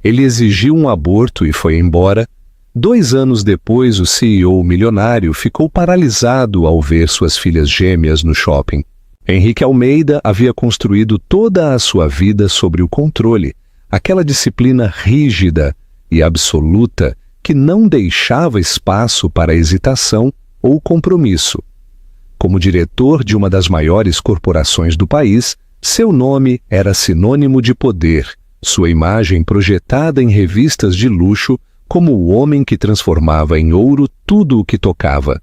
Ele exigiu um aborto e foi embora. 2 anos depois, o CEO milionário ficou paralisado ao ver suas filhas gêmeas no shopping. Henrique Almeida havia construído toda a sua vida sobre o controle, aquela disciplina rígida e absoluta que não deixava espaço para hesitação ou compromisso. Como diretor de uma das maiores corporações do país, seu nome era sinônimo de poder, sua imagem projetada em revistas de luxo como o homem que transformava em ouro tudo o que tocava.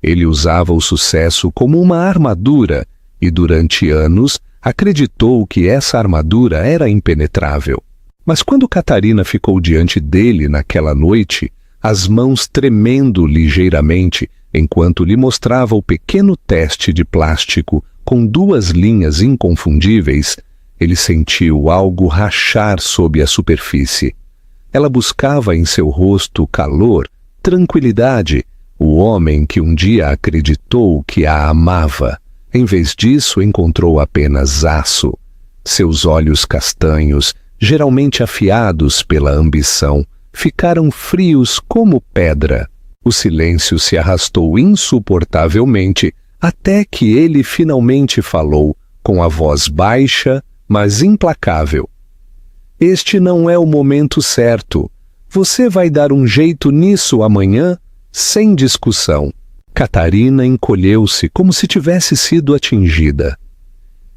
Ele usava o sucesso como uma armadura e, durante anos, acreditou que essa armadura era impenetrável. Mas quando Catarina ficou diante dele naquela noite, as mãos tremendo ligeiramente, enquanto lhe mostrava o pequeno teste de plástico com 2 linhas inconfundíveis, ele sentiu algo rachar sob a superfície. Ela buscava em seu rosto calor, tranquilidade, o homem que um dia acreditou que a amava. Em vez disso, encontrou apenas aço. Seus olhos castanhos, geralmente afiados pela ambição, ficaram frios como pedra. O silêncio se arrastou insuportavelmente até que ele finalmente falou, com a voz baixa, mas implacável. Este não é o momento certo. Você vai dar um jeito nisso amanhã, sem discussão. Catarina encolheu-se como se tivesse sido atingida.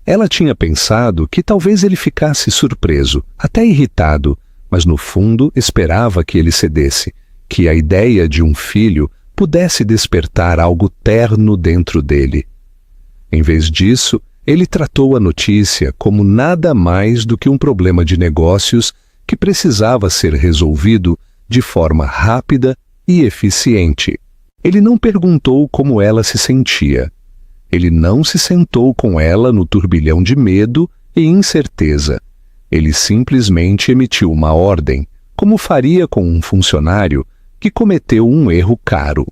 Ela tinha pensado que talvez ele ficasse surpreso, até irritado, mas no fundo esperava que ele cedesse, que a ideia de um filho pudesse despertar algo terno dentro dele. Em vez disso, ele tratou a notícia como nada mais do que um problema de negócios que precisava ser resolvido de forma rápida e eficiente. Ele não perguntou como ela se sentia. Ele não se sentou com ela no turbilhão de medo e incerteza. Ele simplesmente emitiu uma ordem, como faria com um funcionário que cometeu um erro caro.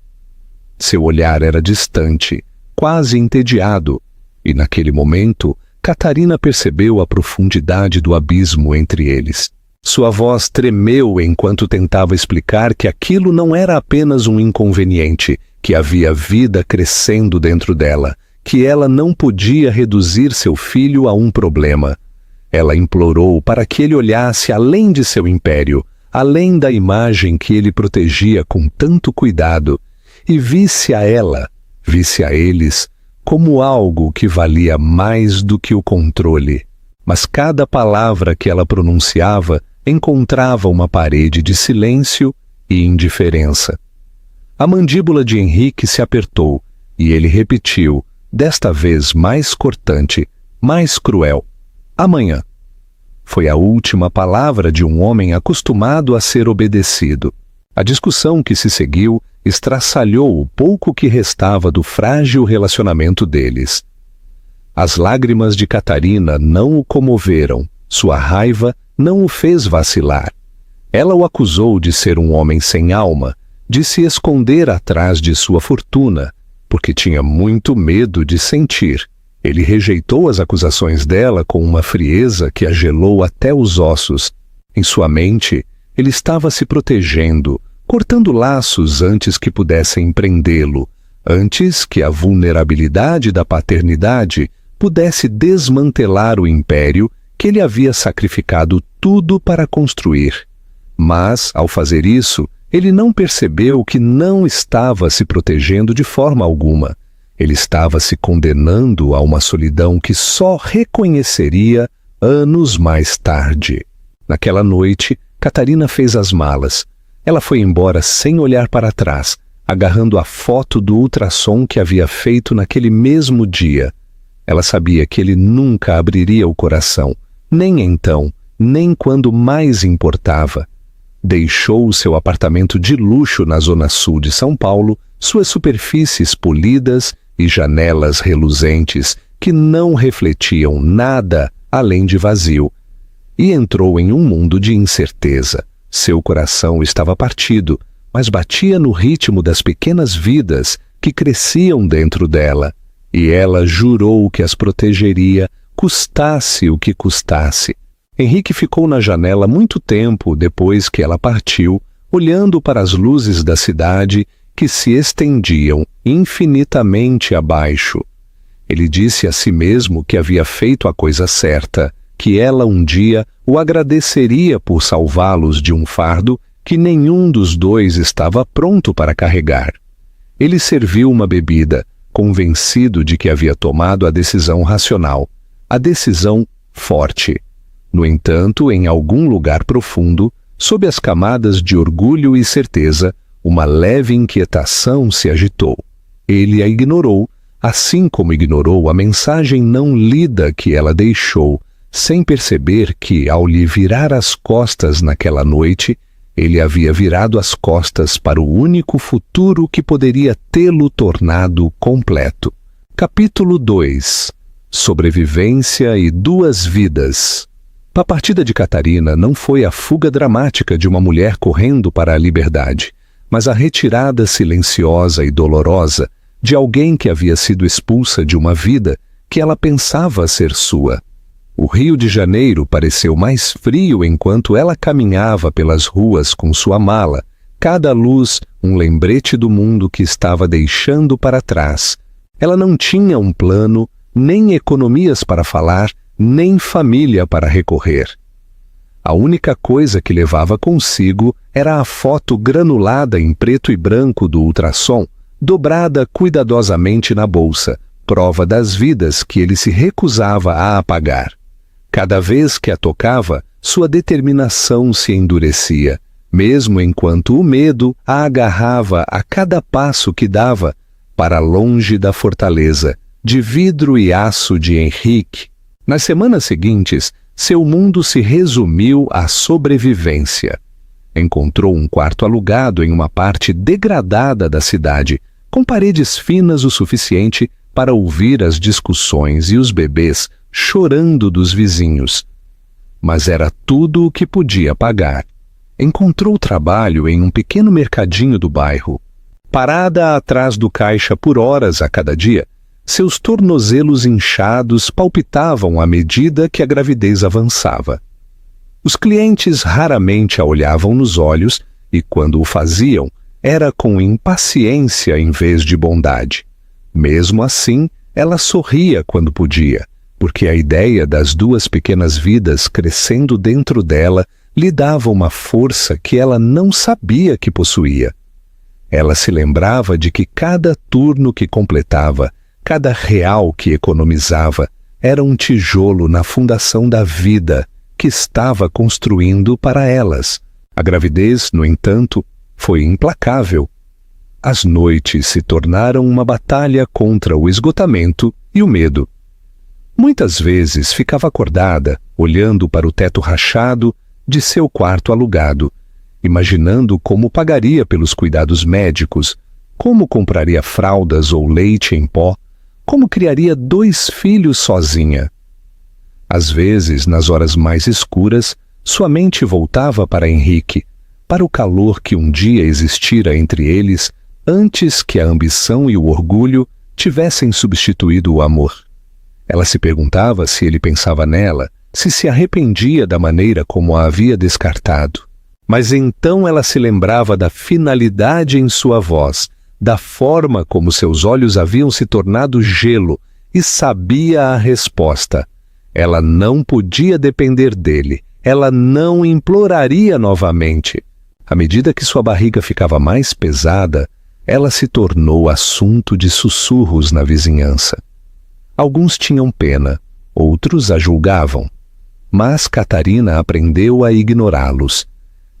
Seu olhar era distante, quase entediado, e naquele momento, Catarina percebeu a profundidade do abismo entre eles. Sua voz tremeu enquanto tentava explicar que aquilo não era apenas um inconveniente, que havia vida crescendo dentro dela, que ela não podia reduzir seu filho a um problema. Ela implorou para que ele olhasse além de seu império, além da imagem que ele protegia com tanto cuidado, e visse a ela, visse a eles, como algo que valia mais do que o controle. Mas cada palavra que ela pronunciava encontrava uma parede de silêncio e indiferença. A mandíbula de Henrique se apertou e ele repetiu, desta vez mais cortante, mais cruel: amanhã. Foi a última palavra de um homem acostumado a ser obedecido. A discussão que se seguiu estraçalhou o pouco que restava do frágil relacionamento deles. As lágrimas de Catarina não o comoveram, sua raiva não o fez vacilar. Ela o acusou de ser um homem sem alma, de se esconder atrás de sua fortuna, porque tinha muito medo de sentir. Ele rejeitou as acusações dela com uma frieza que a gelou até os ossos. Em sua mente, ele estava se protegendo, cortando laços antes que pudessem prendê-lo, antes que a vulnerabilidade da paternidade pudesse desmantelar o império que ele havia sacrificado tudo para construir. Mas, ao fazer isso, ele não percebeu que não estava se protegendo de forma alguma. Ele estava se condenando a uma solidão que só reconheceria anos mais tarde. Naquela noite, Catarina fez as malas. Ela foi embora sem olhar para trás, agarrando a foto do ultrassom que havia feito naquele mesmo dia. Ela sabia que ele nunca abriria o coração, nem então, nem quando mais importava. Deixou o seu apartamento de luxo na zona sul de São Paulo, suas superfícies polidas e janelas reluzentes que não refletiam nada além de vazio, e entrou em um mundo de incerteza. Seu coração estava partido, mas batia no ritmo das pequenas vidas que cresciam dentro dela, e ela jurou que as protegeria, custasse o que custasse. Henrique ficou na janela muito tempo depois que ela partiu, olhando para as luzes da cidade que se estendiam infinitamente abaixo. Ele disse a si mesmo que havia feito a coisa certa, que ela um dia o agradeceria por salvá-los de um fardo que nenhum dos dois estava pronto para carregar. Ele serviu uma bebida, convencido de que havia tomado a decisão racional, a decisão forte. No entanto, em algum lugar profundo, sob as camadas de orgulho e certeza, uma leve inquietação se agitou. Ele a ignorou, assim como ignorou a mensagem não lida que ela deixou, sem perceber que, ao lhe virar as costas naquela noite, ele havia virado as costas para o único futuro que poderia tê-lo tornado completo. Capítulo 2. Sobrevivência e duas vidas. A partida de Catarina não foi a fuga dramática de uma mulher correndo para a liberdade, mas a retirada silenciosa e dolorosa de alguém que havia sido expulsa de uma vida que ela pensava ser sua. O Rio de Janeiro pareceu mais frio enquanto ela caminhava pelas ruas com sua mala, cada luz um lembrete do mundo que estava deixando para trás. Ela não tinha um plano, nem economias para falar, nem família para recorrer. A única coisa que levava consigo era a foto granulada em preto e branco do ultrassom, dobrada cuidadosamente na bolsa, prova das vidas que ele se recusava a apagar. Cada vez que a tocava, sua determinação se endurecia, mesmo enquanto o medo a agarrava a cada passo que dava para longe da fortaleza, de vidro e aço de Henrique. Nas semanas seguintes, seu mundo se resumiu à sobrevivência. Encontrou um quarto alugado em uma parte degradada da cidade, com paredes finas o suficiente para ouvir as discussões e os bebês chorando dos vizinhos. Mas era tudo o que podia pagar. Encontrou trabalho em um pequeno mercadinho do bairro. Parada atrás do caixa por horas a cada dia, seus tornozelos inchados palpitavam à medida que a gravidez avançava. Os clientes raramente a olhavam nos olhos e, quando o faziam, era com impaciência em vez de bondade. Mesmo assim, ela sorria quando podia, porque a ideia das duas pequenas vidas crescendo dentro dela lhe dava uma força que ela não sabia que possuía. Ela se lembrava de que cada turno que completava, cada real que economizava, era um tijolo na fundação da vida que estava construindo para elas. A gravidez, no entanto, foi implacável. As noites se tornaram uma batalha contra o esgotamento e o medo. Muitas vezes ficava acordada, olhando para o teto rachado de seu quarto alugado, imaginando como pagaria pelos cuidados médicos, como compraria fraldas ou leite em pó, como criaria 2 filhos sozinha. Às vezes, nas horas mais escuras, sua mente voltava para Henrique, para o calor que um dia existira entre eles antes que a ambição e o orgulho tivessem substituído o amor. Ela se perguntava se ele pensava nela, se arrependia da maneira como a havia descartado. Mas então ela se lembrava da finalidade em sua voz, da forma como seus olhos haviam se tornado gelo, e sabia a resposta. Ela não podia depender dele, ela não imploraria novamente. À medida que sua barriga ficava mais pesada, ela se tornou assunto de sussurros na vizinhança. Alguns tinham pena, outros a julgavam. Mas Catarina aprendeu a ignorá-los.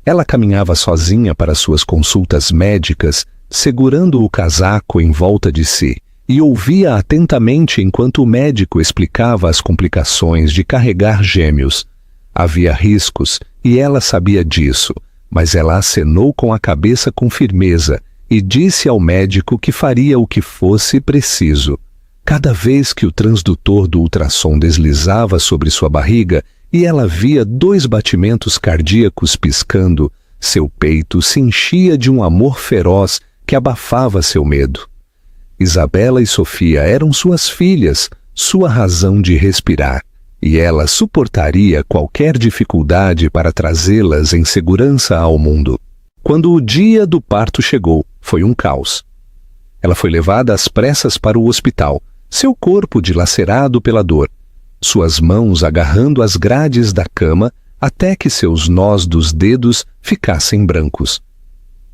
Ela caminhava sozinha para suas consultas médicas, segurando o casaco em volta de si, e ouvia atentamente enquanto o médico explicava as complicações de carregar gêmeos. Havia riscos, e ela sabia disso, mas ela acenou com a cabeça com firmeza e disse ao médico que faria o que fosse preciso. Cada vez que o transdutor do ultrassom deslizava sobre sua barriga e ela via 2 batimentos cardíacos piscando, seu peito se enchia de um amor feroz que abafava seu medo. Isabela e Sofia eram suas filhas, sua razão de respirar, e ela suportaria qualquer dificuldade para trazê-las em segurança ao mundo. Quando o dia do parto chegou, foi um caos. Ela foi levada às pressas para o hospital, seu corpo dilacerado pela dor, suas mãos agarrando as grades da cama até que seus nós dos dedos ficassem brancos.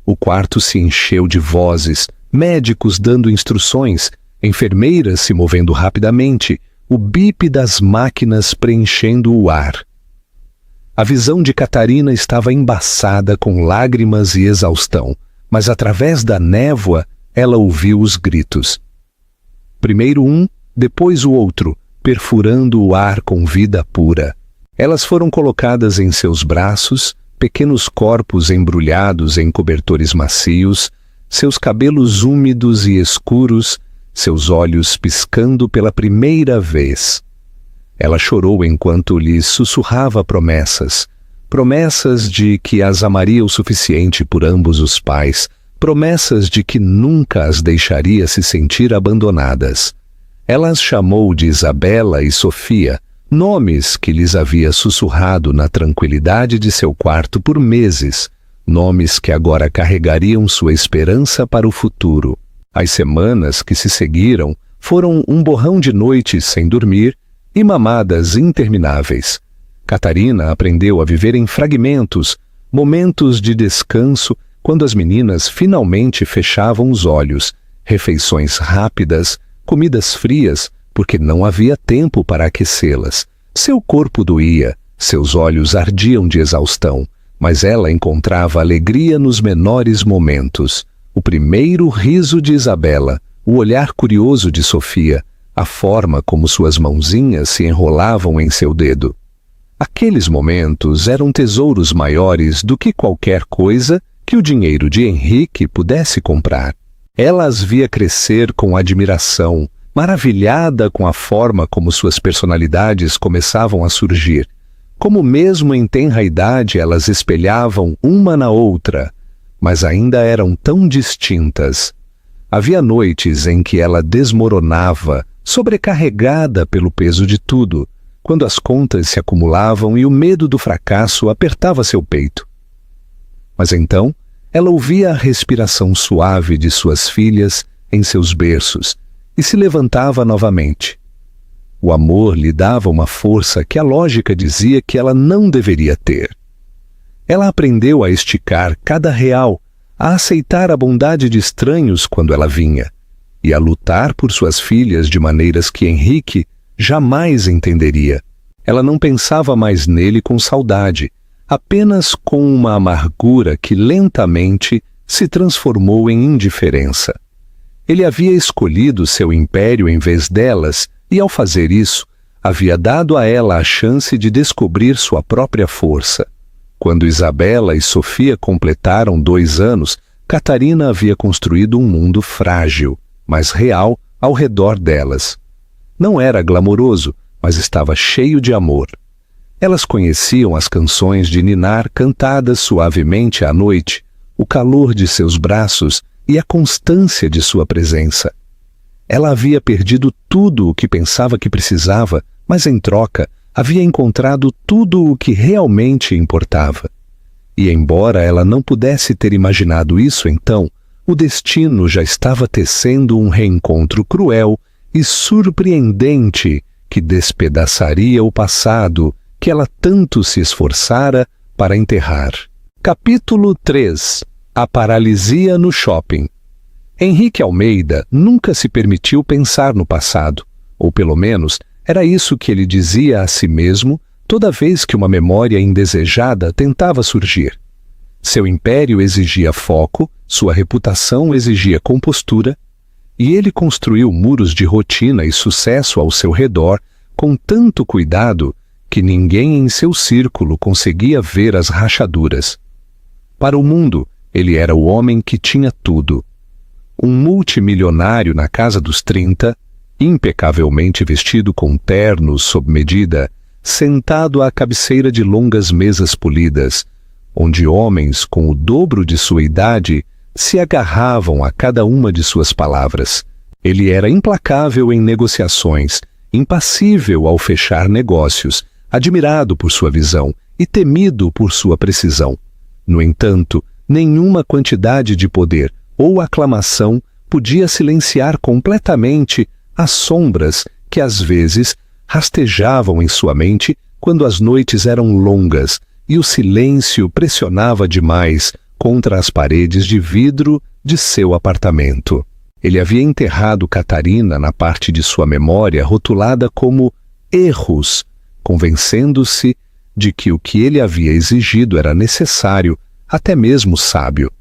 O quarto se encheu de vozes, médicos dando instruções, enfermeiras se movendo rapidamente, o bip das máquinas preenchendo o ar. A visão de Catarina estava embaçada com lágrimas e exaustão, mas através da névoa ela ouviu os gritos. Primeiro um, depois o outro, perfurando o ar com vida pura. Elas foram colocadas em seus braços, pequenos corpos embrulhados em cobertores macios, seus cabelos úmidos e escuros, seus olhos piscando pela primeira vez. Ela chorou enquanto lhes sussurrava promessas, promessas de que as amaria o suficiente por ambos os pais, promessas de que nunca as deixaria se sentir abandonadas. Ela as chamou de Isabela e Sofia, nomes que lhes havia sussurrado na tranquilidade de seu quarto por meses, nomes que agora carregariam sua esperança para o futuro. As semanas que se seguiram foram um borrão de noites sem dormir e mamadas intermináveis. Catarina aprendeu a viver em fragmentos, momentos de descanso, quando as meninas finalmente fechavam os olhos, refeições rápidas, comidas frias, porque não havia tempo para aquecê-las. Seu corpo doía, seus olhos ardiam de exaustão, mas ela encontrava alegria nos menores momentos. O primeiro riso de Isabela, o olhar curioso de Sofia, a forma como suas mãozinhas se enrolavam em seu dedo. Aqueles momentos eram tesouros maiores do que qualquer coisa que o dinheiro de Henrique pudesse comprar. Ela as via crescer com admiração, maravilhada com a forma como suas personalidades começavam a surgir, como mesmo em tenra idade elas espelhavam uma na outra, mas ainda eram tão distintas. Havia noites em que ela desmoronava, sobrecarregada pelo peso de tudo, quando as contas se acumulavam e o medo do fracasso apertava seu peito. Mas então, ela ouvia a respiração suave de suas filhas em seus berços e se levantava novamente. O amor lhe dava uma força que a lógica dizia que ela não deveria ter. Ela aprendeu a esticar cada real, a aceitar a bondade de estranhos quando ela vinha, e a lutar por suas filhas de maneiras que Henrique jamais entenderia. Ela não pensava mais nele com saudade, apenas com uma amargura que lentamente se transformou em indiferença. Ele havia escolhido seu império em vez delas e, ao fazer isso, havia dado a ela a chance de descobrir sua própria força. Quando Isabela e Sofia completaram 2 anos, Catarina havia construído um mundo frágil, mas real, ao redor delas. Não era glamouroso, mas estava cheio de amor. Elas conheciam as canções de ninar cantadas suavemente à noite, o calor de seus braços e a constância de sua presença. Ela havia perdido tudo o que pensava que precisava, mas em troca havia encontrado tudo o que realmente importava. E embora ela não pudesse ter imaginado isso então, o destino já estava tecendo um reencontro cruel e surpreendente que despedaçaria o passado que ela tanto se esforçara para enterrar. Capítulo 3. A paralisia no shopping. Henrique Almeida nunca se permitiu pensar no passado, ou pelo menos era isso que ele dizia a si mesmo toda vez que uma memória indesejada tentava surgir. Seu império exigia foco, sua reputação exigia compostura, e ele construiu muros de rotina e sucesso ao seu redor com tanto cuidado que ninguém em seu círculo conseguia ver as rachaduras. Para o mundo, ele era o homem que tinha tudo. Um multimilionário na casa dos 30, impecavelmente vestido com ternos sob medida, sentado à cabeceira de longas mesas polidas, onde homens com o dobro de sua idade se agarravam a cada uma de suas palavras. Ele era implacável em negociações impassível ao fechar negócios, admirado por sua visão e temido por sua precisão. No entanto, nenhuma quantidade de poder ou aclamação podia silenciar completamente as sombras que às vezes rastejavam em sua mente quando as noites eram longas e o silêncio pressionava demais contra as paredes de vidro de seu apartamento. Ele havia enterrado Catarina na parte de sua memória rotulada como erros, convencendo-se de que o que ele havia exigido era necessário, até mesmo sábio.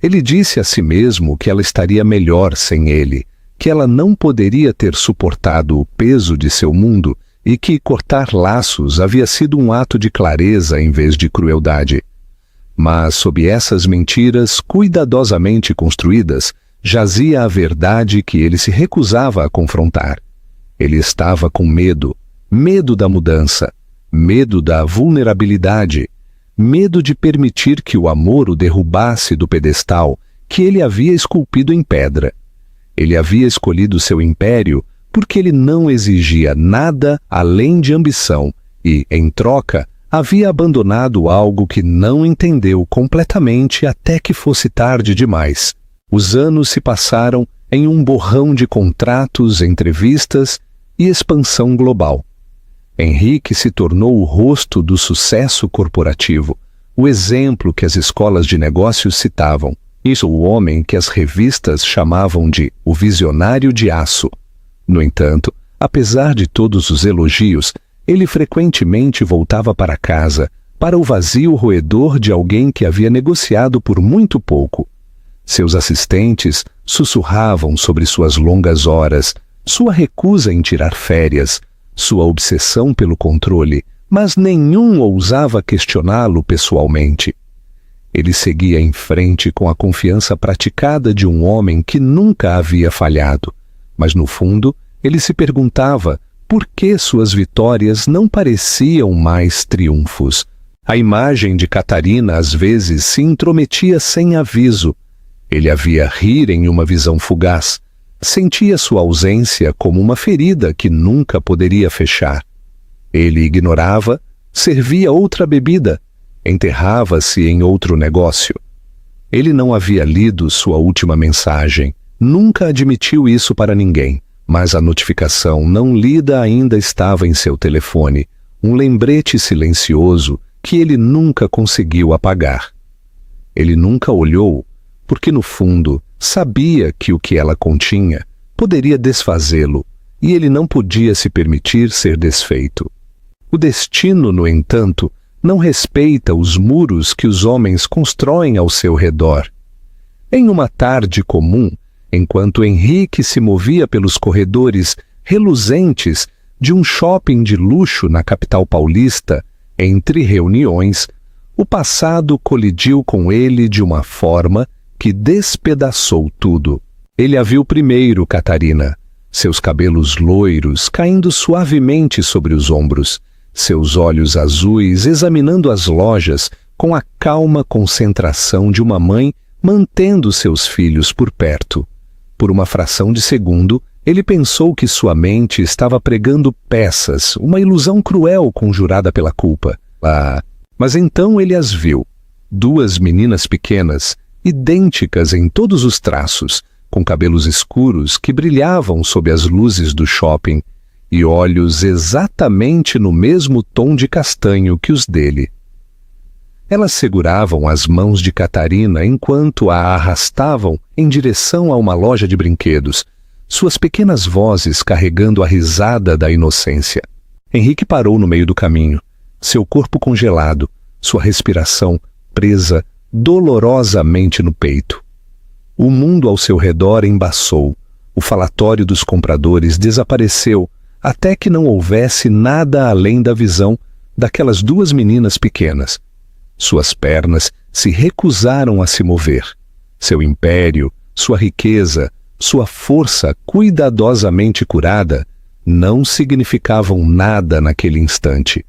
Ele disse a si mesmo que ela estaria melhor sem ele, que ela não poderia ter suportado o peso de seu mundo e que cortar laços havia sido um ato de clareza em vez de crueldade. Mas sob essas mentiras cuidadosamente construídas, jazia a verdade que ele se recusava a confrontar. Ele estava com medo, medo da mudança, medo da vulnerabilidade, medo de permitir que o amor o derrubasse do pedestal que ele havia esculpido em pedra. Ele havia escolhido seu império porque ele não exigia nada além de ambição e, em troca, havia abandonado algo que não entendeu completamente até que fosse tarde demais. Os anos se passaram em um borrão de contratos, entrevistas e expansão global. Henrique se tornou o rosto do sucesso corporativo, o exemplo que as escolas de negócios citavam. Isso o homem que as revistas chamavam de o visionário de aço. No entanto, apesar de todos os elogios, ele frequentemente voltava para casa, para o vazio roedor de alguém que havia negociado por muito pouco. Seus assistentes sussurravam sobre suas longas horas, sua recusa em tirar férias, sua obsessão pelo controle, mas nenhum ousava questioná-lo pessoalmente. Ele seguia em frente com a confiança praticada de um homem que nunca havia falhado, mas no fundo ele se perguntava por que suas vitórias não pareciam mais triunfos. A imagem de Catarina às vezes se intrometia sem aviso. Ele a via rir em uma visão fugaz. Sentia sua ausência como uma ferida que nunca poderia fechar. Ele ignorava, servia outra bebida, enterrava-se em outro negócio. Ele não havia lido sua última mensagem, nunca admitiu isso para ninguém, mas a notificação não lida ainda estava em seu telefone, um lembrete silencioso que ele nunca conseguiu apagar. Ele nunca olhou, porque no fundo sabia que o que ela continha poderia desfazê-lo, e ele não podia se permitir ser desfeito. O destino, no entanto, não respeita os muros que os homens constroem ao seu redor. Em uma tarde comum, enquanto Henrique se movia pelos corredores reluzentes de um shopping de luxo na capital paulista, entre reuniões, o passado colidiu com ele de uma forma que despedaçou tudo. Ele a viu primeiro, Catarina, seus cabelos loiros caindo suavemente sobre os ombros, seus olhos azuis examinando as lojas com a calma concentração de uma mãe mantendo seus filhos por perto. Por uma fração de segundo, ele pensou que sua mente estava pregando peças, uma ilusão cruel conjurada pela culpa. Mas então ele as viu. Duas meninas pequenas, idênticas em todos os traços, com cabelos escuros que brilhavam sob as luzes do shopping, e olhos exatamente no mesmo tom de castanho que os dele. Elas seguravam as mãos de Catarina enquanto a arrastavam em direção a uma loja de brinquedos, suas pequenas vozes carregando a risada da inocência. Henrique parou no meio do caminho, seu corpo congelado, sua respiração presa dolorosamente no peito. O mundo ao seu redor embaçou, o falatório dos compradores desapareceu, até que não houvesse nada além da visão daquelas duas meninas pequenas. Suas pernas se recusaram a se mover. Seu império, sua riqueza, sua força cuidadosamente curada não significavam nada naquele instante,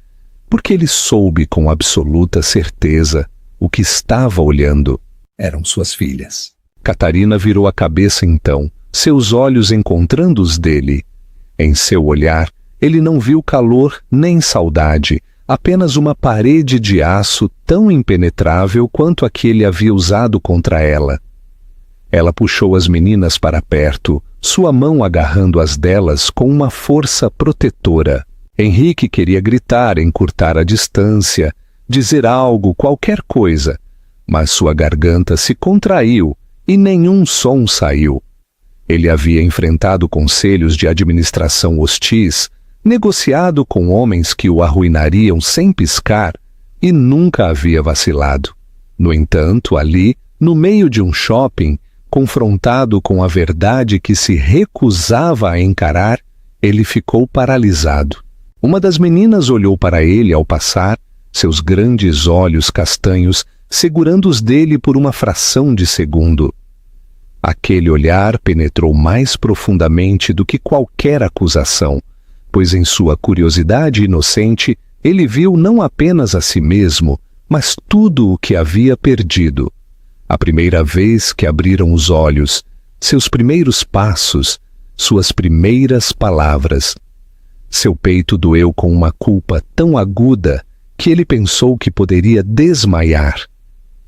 porque ele soube com absoluta certeza o que estava olhando. Eram suas filhas. Catarina virou a cabeça então, seus olhos encontrando os dele. Em seu olhar, ele não viu calor nem saudade, apenas uma parede de aço tão impenetrável quanto a que ele havia usado contra ela. Ela puxou as meninas para perto, sua mão agarrando as delas com uma força protetora. Henrique queria gritar, encurtar a distância, dizer algo, qualquer coisa, mas sua garganta se contraiu e nenhum som saiu. Ele havia enfrentado conselhos de administração hostis, negociado com homens que o arruinariam sem piscar e nunca havia vacilado. No entanto, ali, no meio de um shopping, confrontado com a verdade que se recusava a encarar, ele ficou paralisado. Uma das meninas olhou para ele ao passar, seus grandes olhos castanhos segurando os dele por uma fração de segundo. Aquele olhar penetrou mais profundamente do que qualquer acusação, pois em sua curiosidade inocente ele viu não apenas a si mesmo, mas tudo o que havia perdido. A primeira vez que abriram os olhos, seus primeiros passos, suas primeiras palavras. Seu peito doeu com uma culpa tão aguda que ele pensou que poderia desmaiar.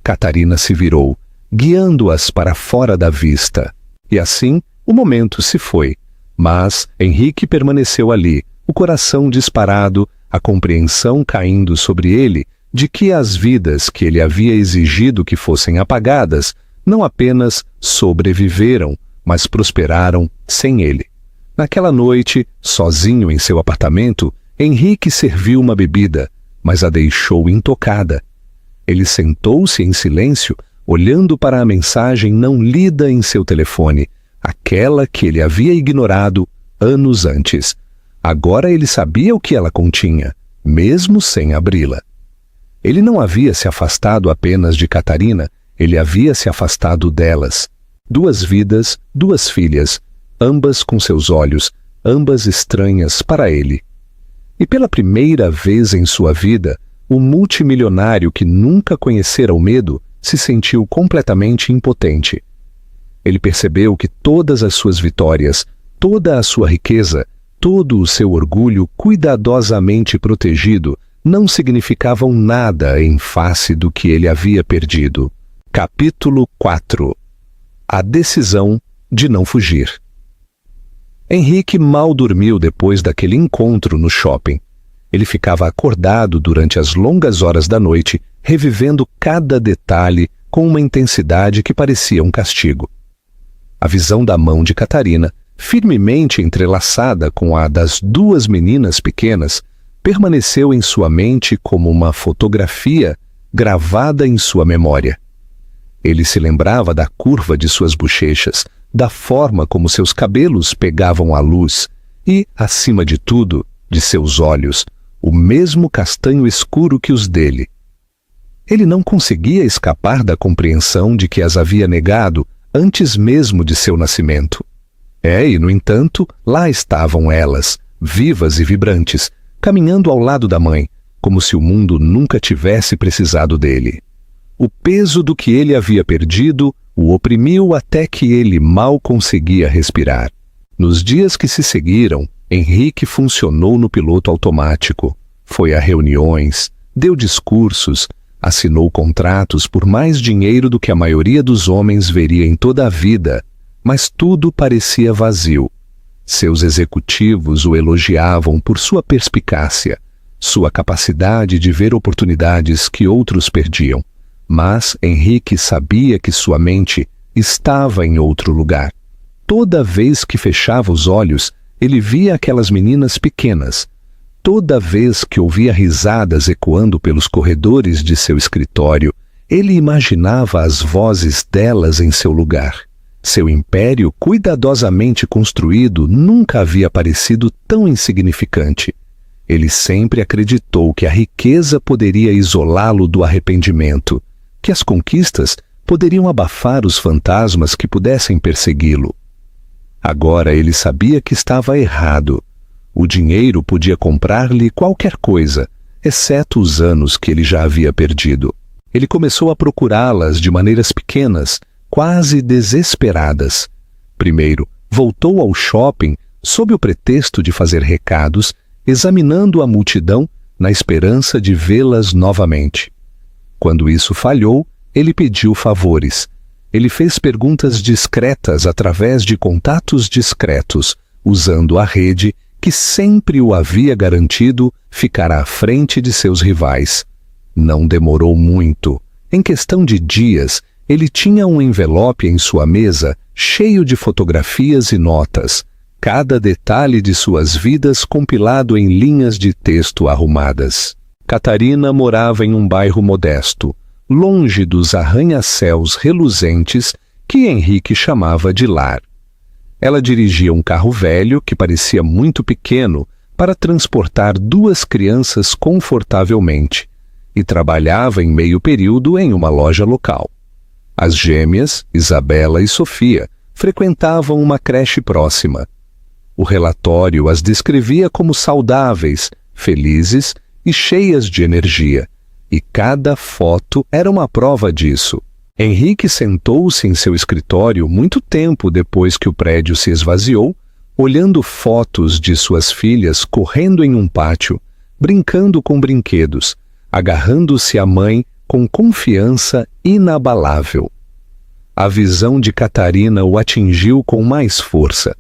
Catarina se virou, guiando-as para fora da vista. E assim, o momento se foi. Mas Henrique permaneceu ali, o coração disparado, a compreensão caindo sobre ele de que as vidas que ele havia exigido que fossem apagadas não apenas sobreviveram, mas prosperaram sem ele. Naquela noite, sozinho em seu apartamento, Henrique serviu uma bebida, mas a deixou intocada. Ele sentou-se em silêncio, olhando para a mensagem não lida em seu telefone, aquela que ele havia ignorado anos antes. Agora ele sabia o que ela continha, mesmo sem abri-la. Ele não havia se afastado apenas de Catarina, ele havia se afastado delas. 2 vidas, 2 filhas, ambas com seus olhos, ambas estranhas para ele. E pela primeira vez em sua vida, o multimilionário que nunca conhecera o medo se sentiu completamente impotente. Ele percebeu que todas as suas vitórias, toda a sua riqueza, todo o seu orgulho cuidadosamente protegido não significavam nada em face do que ele havia perdido. Capítulo 4. A decisão de não fugir. Henrique mal dormiu depois daquele encontro no shopping. Ele ficava acordado durante as longas horas da noite, revivendo cada detalhe com uma intensidade que parecia um castigo. A visão da mão de Catarina, firmemente entrelaçada com a das 2 meninas pequenas, permaneceu em sua mente como uma fotografia gravada em sua memória. Ele se lembrava da curva de suas bochechas, da forma como seus cabelos pegavam a luz e, acima de tudo, de seus olhos, o mesmo castanho escuro que os dele. Ele não conseguia escapar da compreensão de que as havia negado antes mesmo de seu nascimento. E, no entanto, lá estavam elas, vivas e vibrantes, caminhando ao lado da mãe, como se o mundo nunca tivesse precisado dele. O peso do que ele havia perdido o oprimiu até que ele mal conseguia respirar. Nos dias que se seguiram, Henrique funcionou no piloto automático. Foi a reuniões, deu discursos, assinou contratos por mais dinheiro do que a maioria dos homens veria em toda a vida, mas tudo parecia vazio. Seus executivos o elogiavam por sua perspicácia, sua capacidade de ver oportunidades que outros perdiam. Mas Henrique sabia que sua mente estava em outro lugar. Toda vez que fechava os olhos, ele via aquelas meninas pequenas. Toda vez que ouvia risadas ecoando pelos corredores de seu escritório, ele imaginava as vozes delas em seu lugar. Seu império, cuidadosamente construído, nunca havia parecido tão insignificante. Ele sempre acreditou que a riqueza poderia isolá-lo do arrependimento, que as conquistas poderiam abafar os fantasmas que pudessem persegui-lo. Agora ele sabia que estava errado. O dinheiro podia comprar-lhe qualquer coisa, exceto os anos que ele já havia perdido. Ele começou a procurá-las de maneiras pequenas, quase desesperadas. Primeiro, voltou ao shopping sob o pretexto de fazer recados, examinando a multidão na esperança de vê-las novamente. Quando isso falhou, ele pediu favores. Ele fez perguntas discretas através de contatos discretos, usando a rede que sempre o havia garantido ficar à frente de seus rivais. Não demorou muito. Em questão de dias, ele tinha um envelope em sua mesa cheio de fotografias e notas, cada detalhe de suas vidas compilado em linhas de texto arrumadas. Catarina morava em um bairro modesto, longe dos arranha-céus reluzentes que Henrique chamava de lar. Ela dirigia um carro velho que parecia muito pequeno para transportar 2 crianças confortavelmente e trabalhava em meio período em uma loja local. As gêmeas, Isabela e Sofia, frequentavam uma creche próxima. O relatório as descrevia como saudáveis, felizes e cheias de energia, e cada foto era uma prova disso. Henrique sentou-se em seu escritório muito tempo depois que o prédio se esvaziou, olhando fotos de suas filhas correndo em um pátio, brincando com brinquedos, agarrando-se à mãe com confiança inabalável. A visão de Catarina o atingiu com mais força.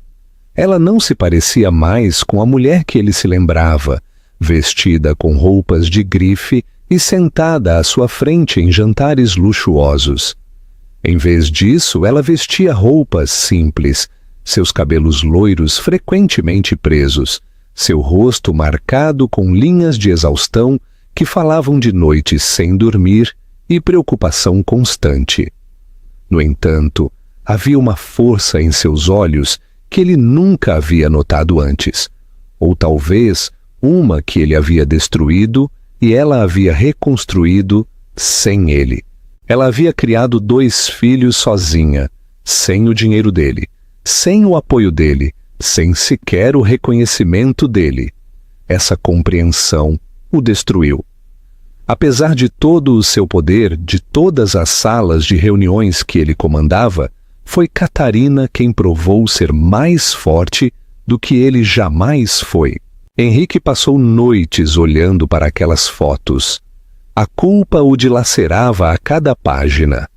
Ela não se parecia mais com a mulher que ele se lembrava, vestida com roupas de grife e sentada à sua frente em jantares luxuosos. Em vez disso, ela vestia roupas simples, seus cabelos loiros frequentemente presos, seu rosto marcado com linhas de exaustão que falavam de noites sem dormir e preocupação constante. No entanto, havia uma força em seus olhos que ele nunca havia notado antes, ou talvez uma que ele havia destruído e ela havia reconstruído sem ele. Ela havia criado 2 filhos sozinha, sem o dinheiro dele, sem o apoio dele, sem sequer o reconhecimento dele. Essa compreensão o destruiu. Apesar de todo o seu poder, de todas as salas de reuniões que ele comandava, foi Catarina quem provou ser mais forte do que ele jamais foi. Henrique passou noites olhando para aquelas fotos. A culpa o dilacerava a cada página.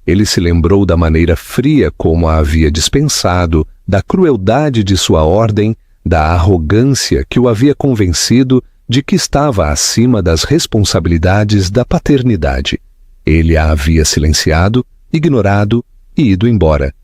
Ele se lembrou da maneira fria como a havia dispensado, da crueldade de sua ordem, da arrogância que o havia convencido de que estava acima das responsabilidades da paternidade. Ele a havia silenciado, ignorado e ido embora.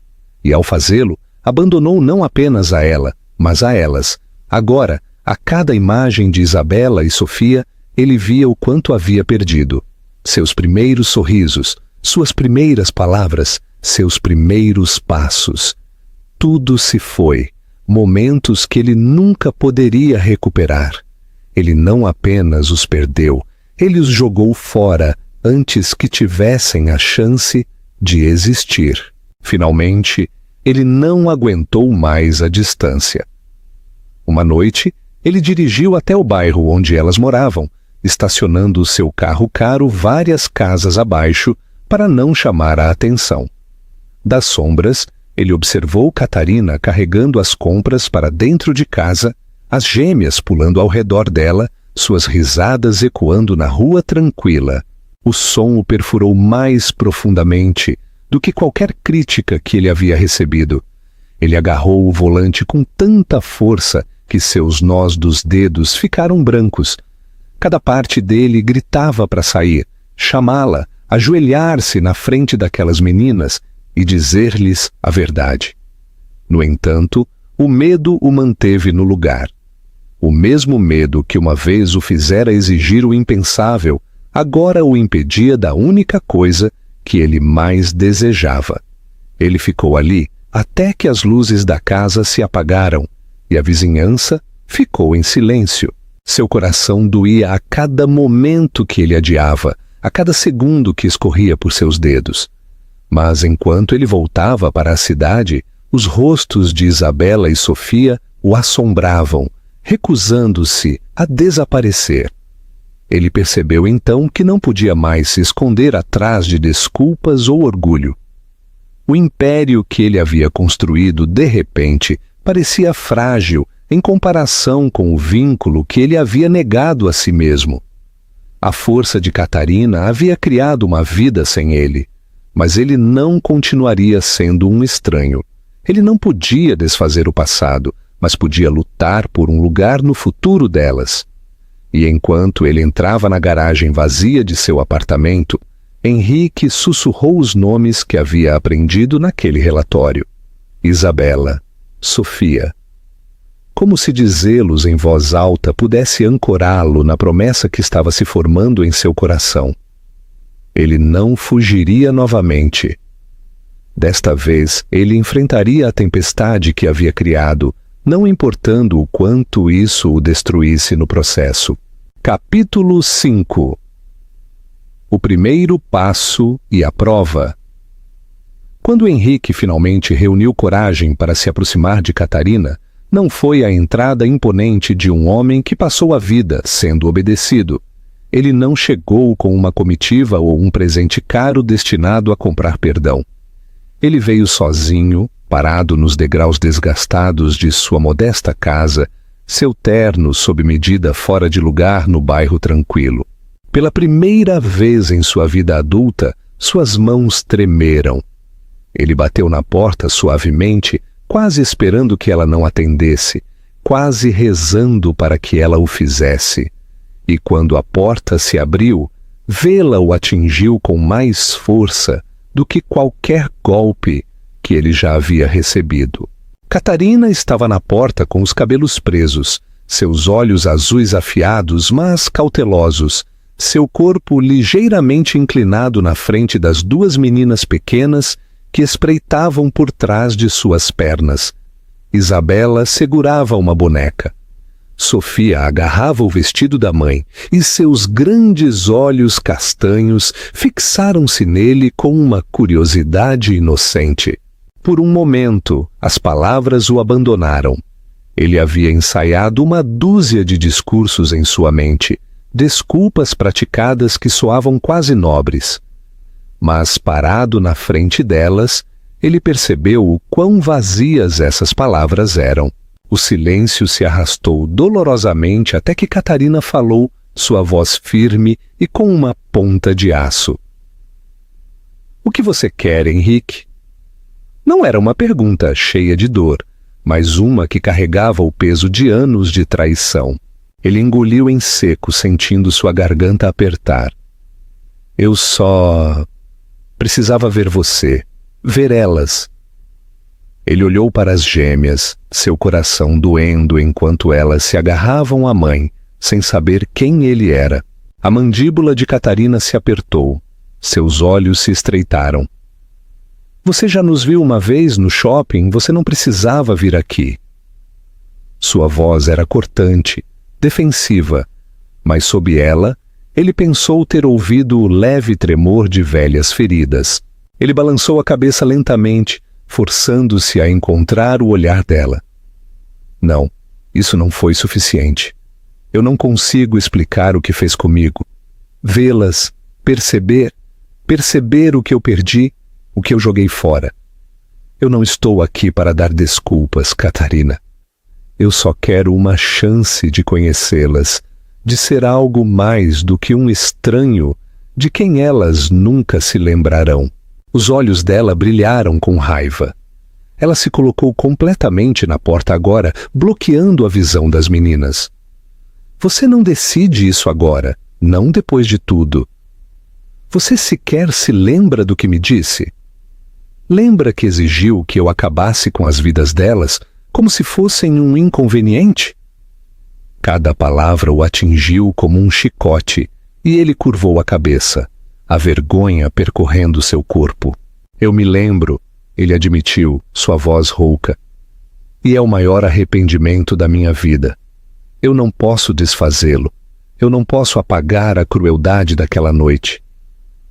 E ao fazê-lo, abandonou não apenas a ela, mas a elas. Agora, a cada imagem de Isabela e Sofia, ele via o quanto havia perdido. Seus primeiros sorrisos, suas primeiras palavras, seus primeiros passos. Tudo se foi, momentos que ele nunca poderia recuperar. Ele não apenas os perdeu, ele os jogou fora antes que tivessem a chance de existir. Finalmente, ele não aguentou mais a distância. Uma noite, ele dirigiu até o bairro onde elas moravam, estacionando o seu carro caro várias casas abaixo para não chamar a atenção. Das sombras, ele observou Catarina carregando as compras para dentro de casa, as gêmeas pulando ao redor dela, suas risadas ecoando na rua tranquila. O som o perfurou mais profundamente do que qualquer crítica que ele havia recebido. Ele agarrou o volante com tanta força que seus nós dos dedos ficaram brancos. Cada parte dele gritava para sair, chamá-la, ajoelhar-se na frente daquelas meninas e dizer-lhes a verdade. No entanto, o medo o manteve no lugar. O mesmo medo que uma vez o fizera exigir o impensável, agora o impedia da única coisa que ele mais desejava. Ele ficou ali até que as luzes da casa se apagaram e a vizinhança ficou em silêncio. Seu coração doía a cada momento que ele adiava, a cada segundo que escorria por seus dedos. Mas enquanto ele voltava para a cidade, os rostos de Isabela e Sofia o assombravam, recusando-se a desaparecer. Ele percebeu então que não podia mais se esconder atrás de desculpas ou orgulho. O império que ele havia construído, de repente, parecia frágil em comparação com o vínculo que ele havia negado a si mesmo. A força de Catarina havia criado uma vida sem ele, mas ele não continuaria sendo um estranho. Ele não podia desfazer o passado, mas podia lutar por um lugar no futuro delas. E enquanto ele entrava na garagem vazia de seu apartamento, Henrique sussurrou os nomes que havia aprendido naquele relatório. Isabela, Sofia. Como se dizê-los em voz alta pudesse ancorá-lo na promessa que estava se formando em seu coração. Ele não fugiria novamente. Desta vez, ele enfrentaria a tempestade que havia criado, não importando o quanto isso o destruísse no processo. Capítulo 5. O primeiro passo e a prova. Quando Henrique finalmente reuniu coragem para se aproximar de Catarina, não foi a entrada imponente de um homem que passou a vida sendo obedecido. Ele não chegou com uma comitiva ou um presente caro destinado a comprar perdão. Ele veio sozinho, parado nos degraus desgastados de sua modesta casa, seu terno sob medida fora de lugar no bairro tranquilo. Pela primeira vez em sua vida adulta, suas mãos tremeram. Ele bateu na porta suavemente, quase esperando que ela não atendesse, quase rezando para que ela o fizesse. E quando a porta se abriu, vê-la o atingiu com mais força do que qualquer golpe que ele já havia recebido. Catarina estava na porta com os cabelos presos, seus olhos azuis afiados, mas cautelosos, seu corpo ligeiramente inclinado na frente das duas meninas pequenas que espreitavam por trás de suas pernas. Isabela segurava uma boneca. Sofia agarrava o vestido da mãe e seus grandes olhos castanhos fixaram-se nele com uma curiosidade inocente. Por um momento, as palavras o abandonaram. Ele havia ensaiado uma dúzia de discursos em sua mente, desculpas praticadas que soavam quase nobres. Mas, parado na frente delas, ele percebeu o quão vazias essas palavras eram. O silêncio se arrastou dolorosamente até que Catarina falou, sua voz firme e com uma ponta de aço. "O que você quer, Henrique?" Não era uma pergunta cheia de dor, mas uma que carregava o peso de anos de traição. Ele engoliu em seco, sentindo sua garganta apertar. "Eu só precisava ver você, ver elas." Ele olhou para as gêmeas, seu coração doendo enquanto elas se agarravam à mãe, sem saber quem ele era. A mandíbula de Catarina se apertou, seus olhos se estreitaram. "Você já nos viu uma vez no shopping, você não precisava vir aqui." Sua voz era cortante, defensiva, mas sob ela, ele pensou ter ouvido o leve tremor de velhas feridas. Ele balançou a cabeça lentamente, forçando-se a encontrar o olhar dela. "Não, isso não foi suficiente. Eu não consigo explicar o que fez comigo. Vê-las, perceber o que eu perdi, o que eu joguei fora. Eu não estou aqui para dar desculpas, Catarina. Eu só quero uma chance de conhecê-las, de ser algo mais do que um estranho de quem elas nunca se lembrarão." Os olhos dela brilharam com raiva. Ela se colocou completamente na porta agora, bloqueando a visão das meninas. "Você não decide isso agora, não depois de tudo. Você sequer se lembra do que me disse? Lembra que exigiu que eu acabasse com as vidas delas como se fossem um inconveniente?" Cada palavra o atingiu como um chicote e ele curvou a cabeça, a vergonha percorrendo seu corpo. "Eu me lembro", ele admitiu, sua voz rouca. "E é o maior arrependimento da minha vida. Eu não posso desfazê-lo. Eu não posso apagar a crueldade daquela noite.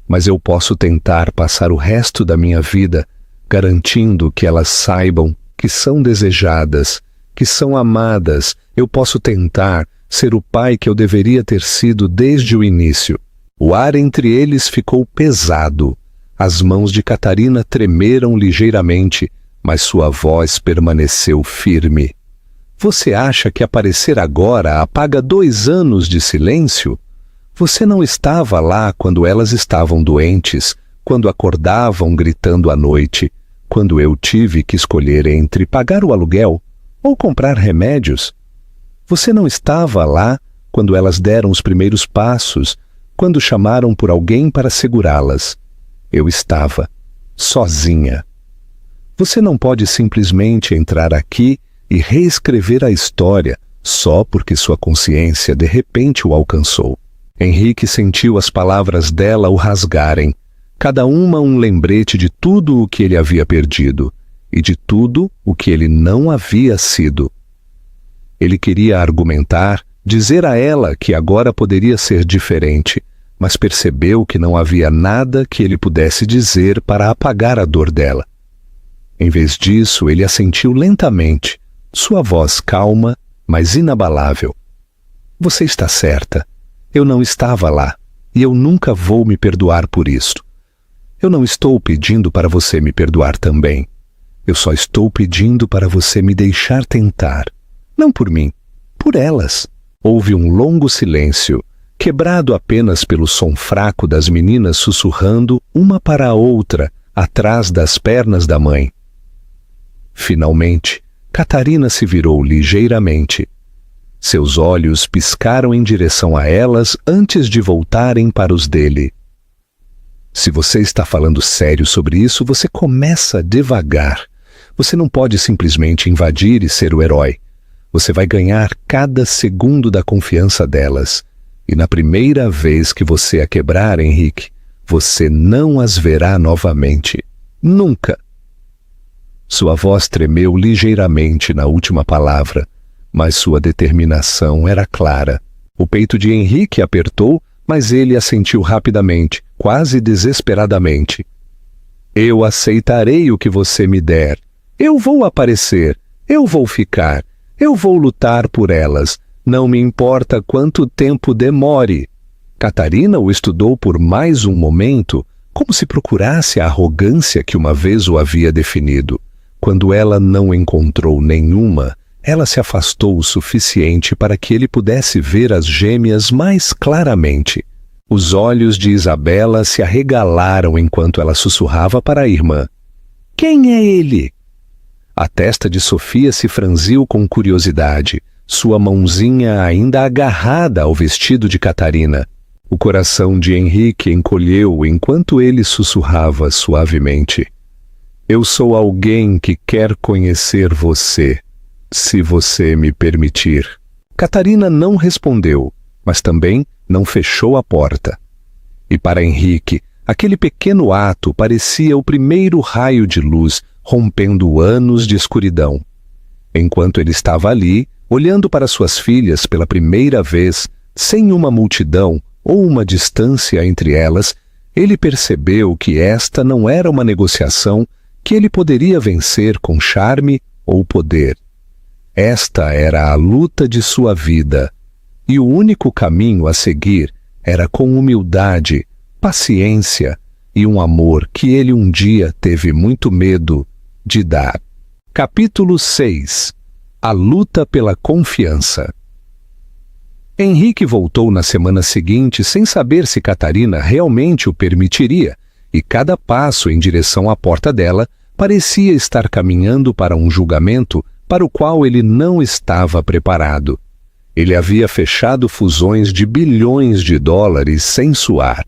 Mas eu posso tentar passar o resto da minha vida garantindo que elas saibam que são desejadas, que são amadas. Eu posso tentar ser o pai que eu deveria ter sido desde o início." O ar entre eles ficou pesado. As mãos de Catarina tremeram ligeiramente, mas sua voz permaneceu firme. Você acha que aparecer agora apaga 2 anos de silêncio? Você não estava lá quando elas estavam doentes, quando acordavam gritando à noite, quando eu tive que escolher entre pagar o aluguel ou comprar remédios. Você não estava lá quando elas deram os primeiros passos, quando chamaram por alguém para segurá-las. Eu estava sozinha. Você não pode simplesmente entrar aqui e reescrever a história só porque sua consciência de repente o alcançou. Henrique sentiu as palavras dela o rasgarem, cada uma um lembrete de tudo o que ele havia perdido e de tudo o que ele não havia sido. Ele queria argumentar, dizer a ela que agora poderia ser diferente, mas percebeu que não havia nada que ele pudesse dizer para apagar a dor dela. Em vez disso, ele assentiu lentamente, sua voz calma, mas inabalável. Você está certa. Eu não estava lá, e eu nunca vou me perdoar por isto. Eu não estou pedindo para você me perdoar também. Eu só estou pedindo para você me deixar tentar. Não por mim, por elas. Houve um longo silêncio, quebrado apenas pelo som fraco das meninas sussurrando uma para a outra, atrás das pernas da mãe. Finalmente, Catarina se virou ligeiramente. Seus olhos piscaram em direção a elas antes de voltarem para os dele. Se você está falando sério sobre isso, você começa devagar. Você não pode simplesmente invadir e ser o herói. Você vai ganhar cada segundo da confiança delas. E na primeira vez que você a quebrar, Henrique, você não as verá novamente. Nunca. Sua voz tremeu ligeiramente na última palavra, mas sua determinação era clara. O peito de Henrique apertou, mas ele assentiu rapidamente, quase desesperadamente. Eu aceitarei o que você me der. Eu vou aparecer. Eu vou ficar. Eu vou lutar por elas. Não me importa quanto tempo demore. Catarina o estudou por mais um momento, como se procurasse a arrogância que uma vez o havia definido. Quando ela não encontrou nenhuma, ela se afastou o suficiente para que ele pudesse ver as gêmeas mais claramente. Os olhos de Isabela se arregalaram enquanto ela sussurrava para a irmã. Quem é ele? A testa de Sofia se franziu com curiosidade, sua mãozinha ainda agarrada ao vestido de Catarina. O coração de Henrique encolheu enquanto ele sussurrava suavemente. Eu sou alguém que quer conhecer você. Se você me permitir. Catarina não respondeu, mas também não fechou a porta. E para Henrique, aquele pequeno ato parecia o primeiro raio de luz rompendo anos de escuridão. Enquanto ele estava ali, olhando para suas filhas pela primeira vez, sem uma multidão ou uma distância entre elas, ele percebeu que esta não era uma negociação que ele poderia vencer com charme ou poder. Esta era a luta de sua vida, e o único caminho a seguir era com humildade, paciência e um amor que ele um dia teve muito medo de dar. Capítulo 6. A luta pela confiança. Henrique voltou na semana seguinte sem saber se Catarina realmente o permitiria, e cada passo em direção à porta dela parecia estar caminhando para um julgamento para o qual ele não estava preparado. Ele havia fechado fusões de bilhões de dólares sem suar.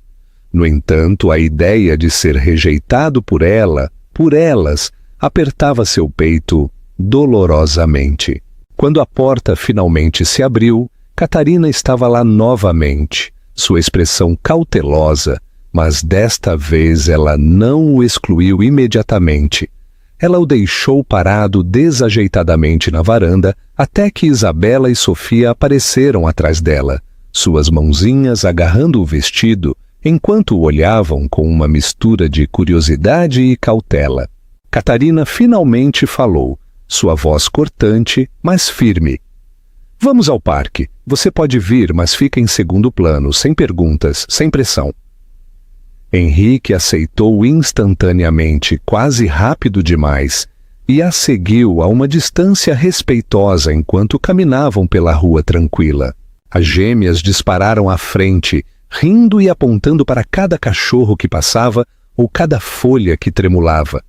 No entanto, a ideia de ser rejeitado por ela, por elas, apertava seu peito dolorosamente. Quando a porta finalmente se abriu, Catarina estava lá novamente, sua expressão cautelosa, mas desta vez ela não o excluiu imediatamente. Ela o deixou parado desajeitadamente na varanda até que Isabela e Sofia apareceram atrás dela, suas mãozinhas agarrando o vestido, enquanto o olhavam com uma mistura de curiosidade e cautela. Catarina finalmente falou, sua voz cortante, mas firme. Vamos ao parque. Você pode vir, mas fica em segundo plano, sem perguntas, sem pressão. Henrique aceitou instantaneamente, quase rápido demais. e a seguiu a uma distância respeitosa enquanto caminavam pela rua tranquila. As gêmeas dispararam à frente, rindo e apontando para cada cachorro que passava ou cada folha que tremulava.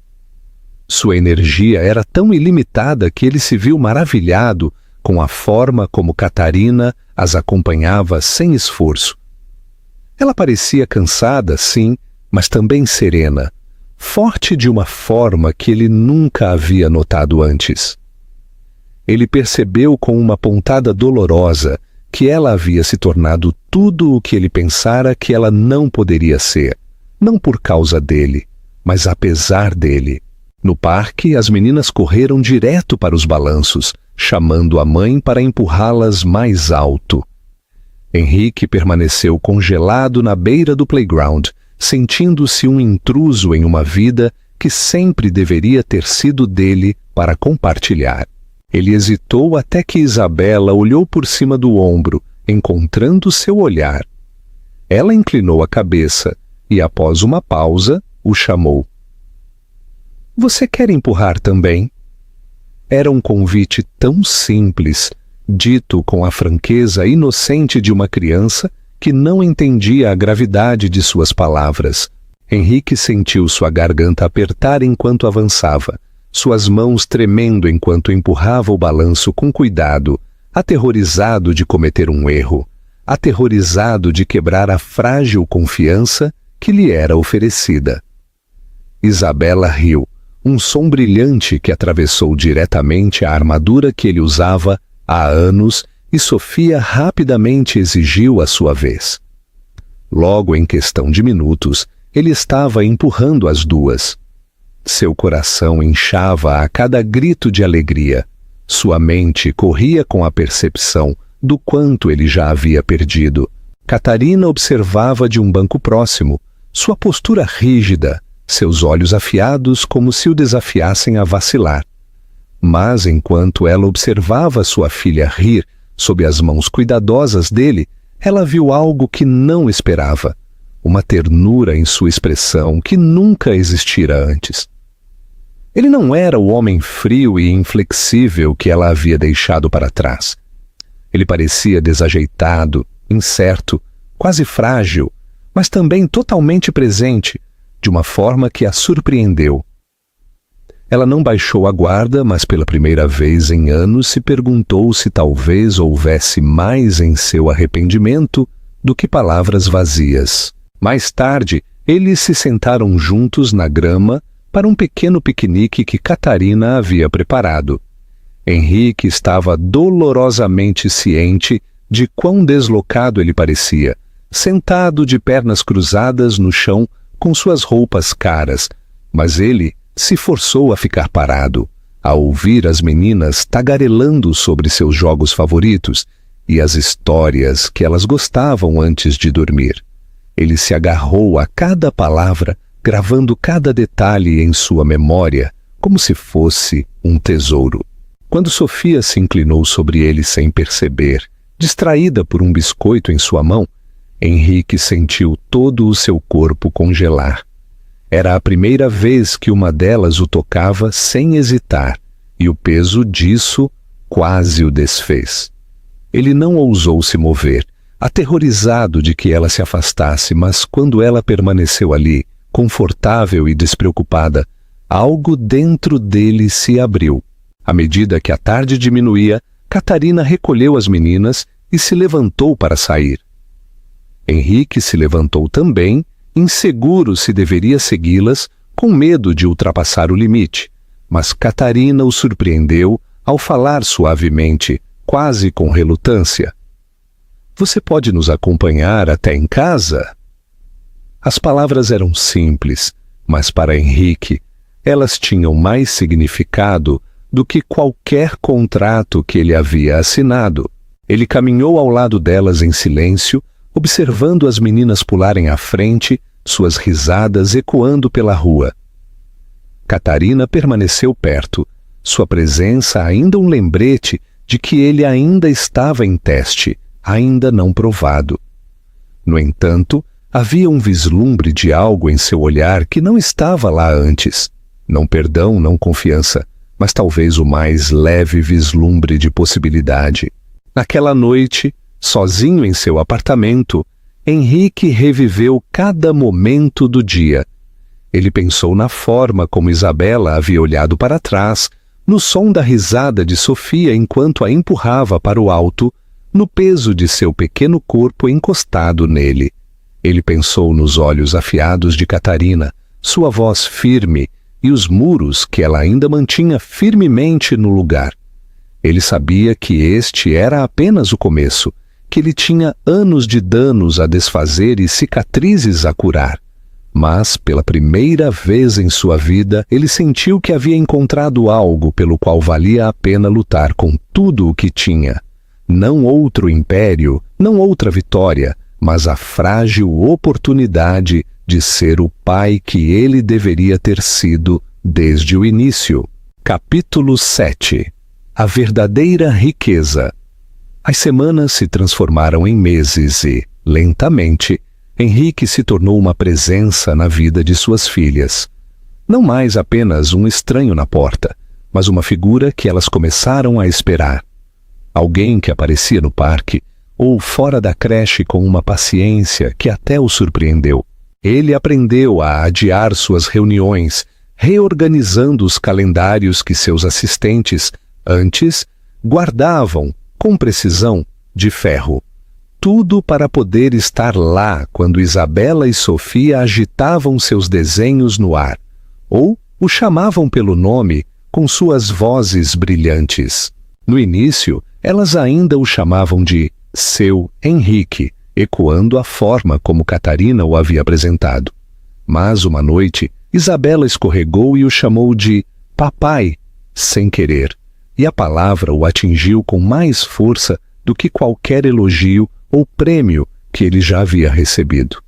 Sua energia era tão ilimitada que ele se viu maravilhado com a forma como Catarina as acompanhava sem esforço. Ela parecia cansada, sim, mas também serena, forte de uma forma que ele nunca havia notado antes. Ele percebeu com uma pontada dolorosa que ela havia se tornado tudo o que ele pensara que ela não poderia ser, não por causa dele, mas apesar dele. No parque, as meninas correram direto para os balanços, chamando a mãe para empurrá-las mais alto. Henrique permaneceu congelado na beira do playground, sentindo-se um intruso em uma vida que sempre deveria ter sido dele para compartilhar. Ele hesitou até que Isabela olhou por cima do ombro, encontrando seu olhar. Ela inclinou a cabeça e, após uma pausa, o chamou. Você quer empurrar também? Era um convite tão simples, dito com a franqueza inocente de uma criança que não entendia a gravidade de suas palavras. Henrique sentiu sua garganta apertar enquanto avançava, suas mãos tremendo enquanto empurrava o balanço com cuidado, aterrorizado de cometer um erro, aterrorizado de quebrar a frágil confiança que lhe era oferecida. Isabela riu, um som brilhante que atravessou diretamente a armadura que ele usava há anos, e Sofia rapidamente exigiu a sua vez. Logo, em questão de minutos, ele estava empurrando as duas. Seu coração inchava a cada grito de alegria. Sua mente corria com a percepção do quanto ele já havia perdido. Catarina observava de um banco próximo, sua postura rígida, seus olhos afiados como se o desafiassem a vacilar. Mas, enquanto ela observava sua filha rir sob as mãos cuidadosas dele, ela viu algo que não esperava, uma ternura em sua expressão que nunca existira antes. Ele não era o homem frio e inflexível que ela havia deixado para trás. Ele parecia desajeitado, incerto, quase frágil, mas também totalmente presente, de uma forma que a surpreendeu. Ela não baixou a guarda, mas pela primeira vez em anos se perguntou se talvez houvesse mais em seu arrependimento do que palavras vazias. Mais tarde, eles se sentaram juntos na grama para um pequeno piquenique que Catarina havia preparado. Henrique estava dolorosamente ciente de quão deslocado ele parecia, sentado de pernas cruzadas no chão com suas roupas caras, mas ele se forçou a ficar parado, a ouvir as meninas tagarelando sobre seus jogos favoritos e as histórias que elas gostavam antes de dormir. Ele se agarrou a cada palavra, gravando cada detalhe em sua memória, como se fosse um tesouro. Quando Sofia se inclinou sobre ele sem perceber, distraída por um biscoito em sua mão, Henrique sentiu todo o seu corpo congelar. Era a primeira vez que uma delas o tocava sem hesitar, e o peso disso quase o desfez. Ele não ousou se mover, aterrorizado de que ela se afastasse, mas quando ela permaneceu ali, confortável e despreocupada, algo dentro dele se abriu. À medida que a tarde diminuía, Catarina recolheu as meninas e se levantou para sair. Henrique se levantou também, inseguro se deveria segui-las, com medo de ultrapassar o limite, mas Catarina o surpreendeu ao falar suavemente, quase com relutância. Você pode nos acompanhar até em casa? As palavras eram simples, mas para Henrique, elas tinham mais significado do que qualquer contrato que ele havia assinado. Ele caminhou ao lado delas em silêncio, observando as meninas pularem à frente, suas risadas ecoando pela rua. Catarina permaneceu perto, sua presença ainda um lembrete de que ele ainda estava em teste, ainda não provado. No entanto, havia um vislumbre de algo em seu olhar que não estava lá antes. Não perdão, não confiança, mas talvez o mais leve vislumbre de possibilidade. Naquela noite, sozinho em seu apartamento, Henrique reviveu cada momento do dia. Ele pensou na forma como Isabela havia olhado para trás, no som da risada de Sofia enquanto a empurrava para o alto, no peso de seu pequeno corpo encostado nele. Ele pensou nos olhos afiados de Catarina, sua voz firme e os muros que ela ainda mantinha firmemente no lugar. Ele sabia que este era apenas o começo, que ele tinha anos de danos a desfazer e cicatrizes a curar. Mas, pela primeira vez em sua vida, ele sentiu que havia encontrado algo pelo qual valia a pena lutar com tudo o que tinha. Não outro império, não outra vitória, mas a frágil oportunidade de ser o pai que ele deveria ter sido desde o início. Capítulo 7. A verdadeira riqueza. As semanas se transformaram em meses e, lentamente, Henrique se tornou uma presença na vida de suas filhas. Não mais apenas um estranho na porta, mas uma figura que elas começaram a esperar. Alguém que aparecia no parque ou fora da creche com uma paciência que até o surpreendeu. Ele aprendeu a adiar suas reuniões, reorganizando os calendários que seus assistentes, antes, guardavam, com precisão, de ferro. Tudo para poder estar lá quando Isabela e Sofia agitavam seus desenhos no ar, ou o chamavam pelo nome com suas vozes brilhantes. No início, elas ainda o chamavam de seu Henrique, ecoando a forma como Catarina o havia apresentado. Mas uma noite, Isabela escorregou e o chamou de papai, sem querer, e a palavra o atingiu com mais força do que qualquer elogio ou prêmio que ele já havia recebido.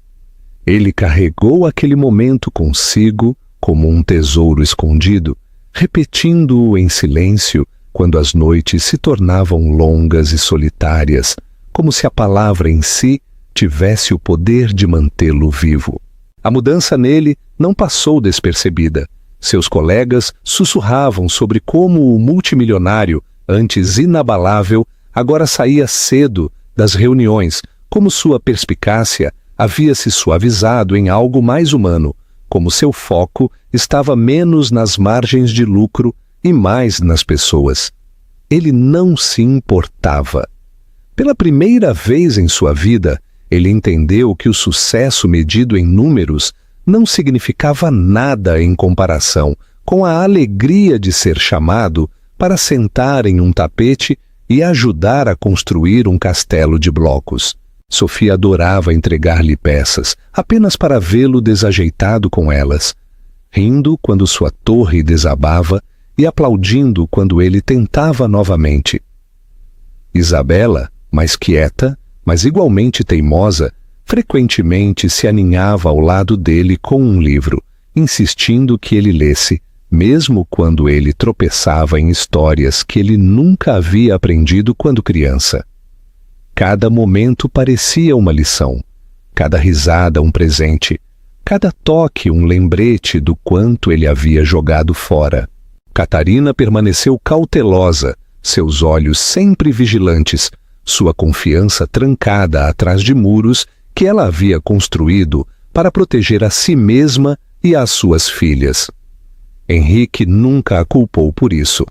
Ele carregou aquele momento consigo como um tesouro escondido, repetindo-o em silêncio quando as noites se tornavam longas e solitárias, como se a palavra em si tivesse o poder de mantê-lo vivo. A mudança nele não passou despercebida. Seus colegas sussurravam sobre como o multimilionário, antes inabalável, agora saía cedo das reuniões, como sua perspicácia havia se suavizado em algo mais humano, como seu foco estava menos nas margens de lucro e mais nas pessoas. Ele não se importava. Pela primeira vez em sua vida, ele entendeu que o sucesso medido em números não significava nada em comparação com a alegria de ser chamado para sentar em um tapete e ajudar a construir um castelo de blocos. Sofia adorava entregar-lhe peças, apenas para vê-lo desajeitado com elas, rindo quando sua torre desabava e aplaudindo quando ele tentava novamente. Isabela, mais quieta, mas igualmente teimosa, frequentemente se aninhava ao lado dele com um livro, insistindo que ele lesse, mesmo quando ele tropeçava em histórias que ele nunca havia aprendido quando criança. Cada momento parecia uma lição, cada risada um presente, cada toque um lembrete do quanto ele havia jogado fora. Catarina permaneceu cautelosa, seus olhos sempre vigilantes, sua confiança trancada atrás de muros que ela havia construído para proteger a si mesma e as suas filhas. Henrique nunca a culpou por isso.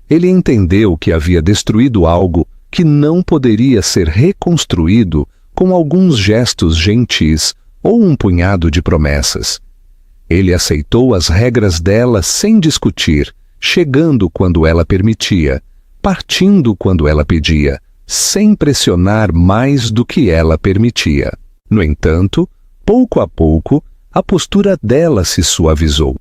Ele entendeu que havia destruído algo que não poderia ser reconstruído com alguns gestos gentis ou um punhado de promessas. Ele aceitou as regras dela sem discutir, chegando quando ela permitia, partindo quando ela pedia, sem pressionar mais do que ela permitia. No entanto, pouco a pouco, a postura dela se suavizou.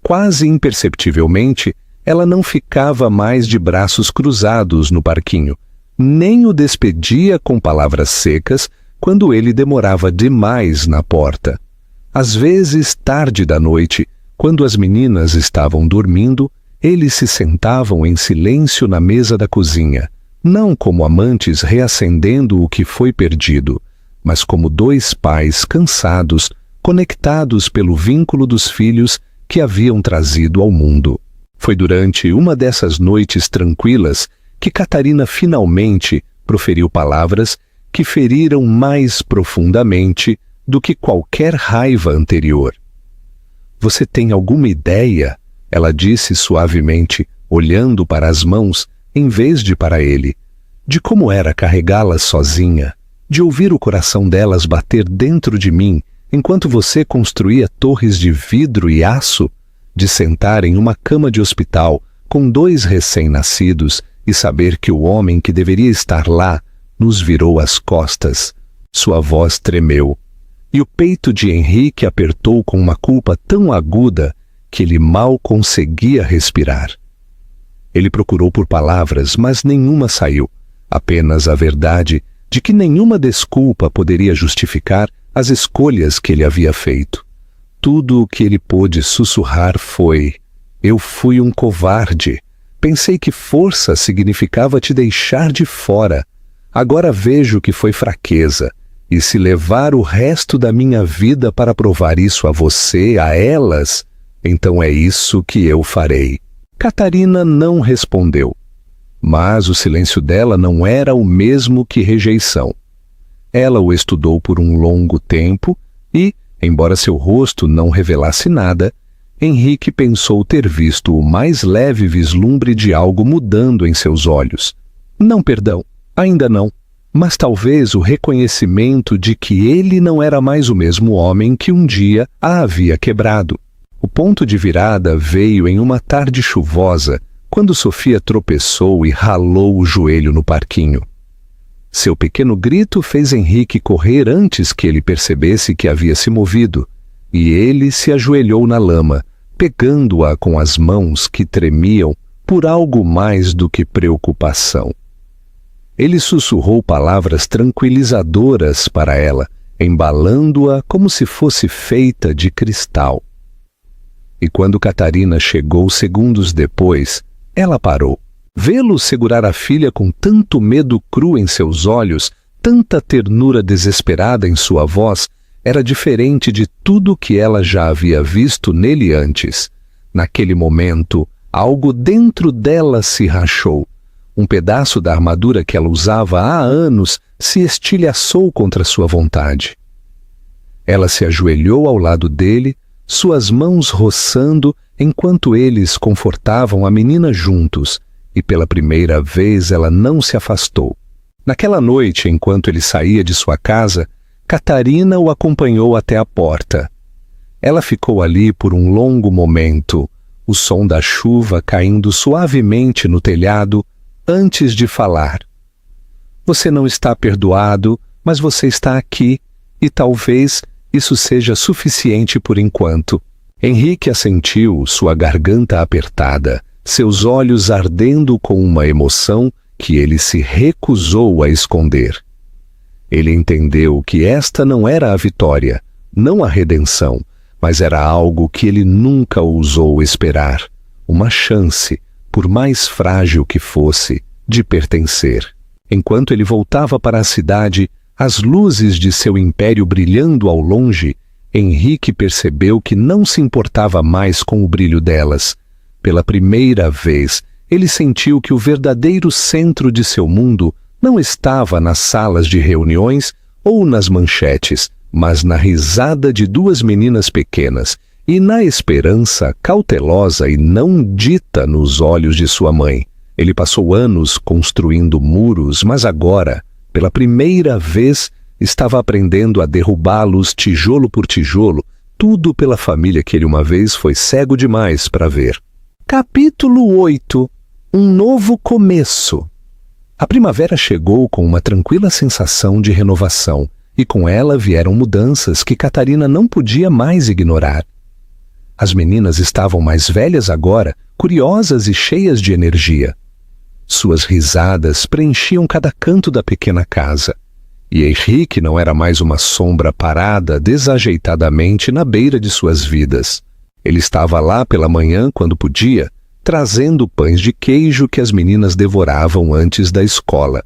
Quase imperceptivelmente, ela não ficava mais de braços cruzados no parquinho, nem o despedia com palavras secas quando ele demorava demais na porta. Às vezes, tarde da noite, quando as meninas estavam dormindo, eles se sentavam em silêncio na mesa da cozinha, não como amantes reacendendo o que foi perdido, mas como dois pais cansados, conectados pelo vínculo dos filhos que haviam trazido ao mundo. Foi durante uma dessas noites tranquilas que Catarina finalmente proferiu palavras que feriram mais profundamente do que qualquer raiva anterior. Você tem alguma ideia? Ela disse suavemente, olhando para as mãos em vez de para ele, de como era carregá-las sozinha, de ouvir o coração delas bater dentro de mim enquanto você construía torres de vidro e aço, de sentar em uma cama de hospital com 2 recém-nascidos e saber que o homem que deveria estar lá nos virou as costas. Sua voz tremeu, e o peito de Henrique apertou com uma culpa tão aguda que ele mal conseguia respirar. Ele procurou por palavras, mas nenhuma saiu, apenas a verdade de que nenhuma desculpa poderia justificar as escolhas que ele havia feito. Tudo o que ele pôde sussurrar foi: eu fui um covarde. Pensei que força significava te deixar de fora. Agora vejo que foi fraqueza. E se levar o resto da minha vida para provar isso a você, a elas, então é isso que eu farei. Catarina não respondeu. Mas o silêncio dela não era o mesmo que rejeição. Ela o estudou por um longo tempo e, embora seu rosto não revelasse nada, Henrique pensou ter visto o mais leve vislumbre de algo mudando em seus olhos. Não perdão, ainda não, mas talvez o reconhecimento de que ele não era mais o mesmo homem que um dia a havia quebrado. O ponto de virada veio em uma tarde chuvosa, quando Sofia tropeçou e ralou o joelho no parquinho. Seu pequeno grito fez Henrique correr antes que ele percebesse que havia se movido, e ele se ajoelhou na lama, pegando-a com as mãos que tremiam por algo mais do que preocupação. Ele sussurrou palavras tranquilizadoras para ela, embalando-a como se fosse feita de cristal. E quando Catarina chegou segundos depois, ela parou. Vê-lo segurar a filha com tanto medo cru em seus olhos, tanta ternura desesperada em sua voz, era diferente de tudo que ela já havia visto nele antes. Naquele momento, algo dentro dela se rachou. Um pedaço da armadura que ela usava há anos se estilhaçou contra sua vontade. Ela se ajoelhou ao lado dele, suas mãos roçando enquanto eles confortavam a menina juntos, e pela primeira vez ela não se afastou. Naquela noite, enquanto ele saía de sua casa, Catarina o acompanhou até a porta. Ela ficou ali por um longo momento, o som da chuva caindo suavemente no telhado, antes de falar. Você não está perdoado, mas você está aqui, e talvez isso seja suficiente por enquanto. Henrique assentiu, sua garganta apertada, seus olhos ardendo com uma emoção que ele se recusou a esconder. Ele entendeu que esta não era a vitória, não a redenção, mas era algo que ele nunca ousou esperar, uma chance, por mais frágil que fosse, de pertencer. Enquanto ele voltava para a cidade, as luzes de seu império brilhando ao longe, Henrique percebeu que não se importava mais com o brilho delas. Pela primeira vez, ele sentiu que o verdadeiro centro de seu mundo não estava nas salas de reuniões ou nas manchetes, mas na risada de 2 meninas pequenas e na esperança cautelosa e não dita nos olhos de sua mãe. Ele passou anos construindo muros, mas agora, pela primeira vez, estava aprendendo a derrubá-los tijolo por tijolo, tudo pela família que ele uma vez foi cego demais para ver. Capítulo 8. Um novo começo. A primavera chegou com uma tranquila sensação de renovação, e com ela vieram mudanças que Catarina não podia mais ignorar. As meninas estavam mais velhas agora, curiosas e cheias de energia. Suas risadas preenchiam cada canto da pequena casa, e Henrique não era mais uma sombra parada desajeitadamente na beira de suas vidas. Ele estava lá pela manhã quando podia, trazendo pães de queijo que as meninas devoravam antes da escola.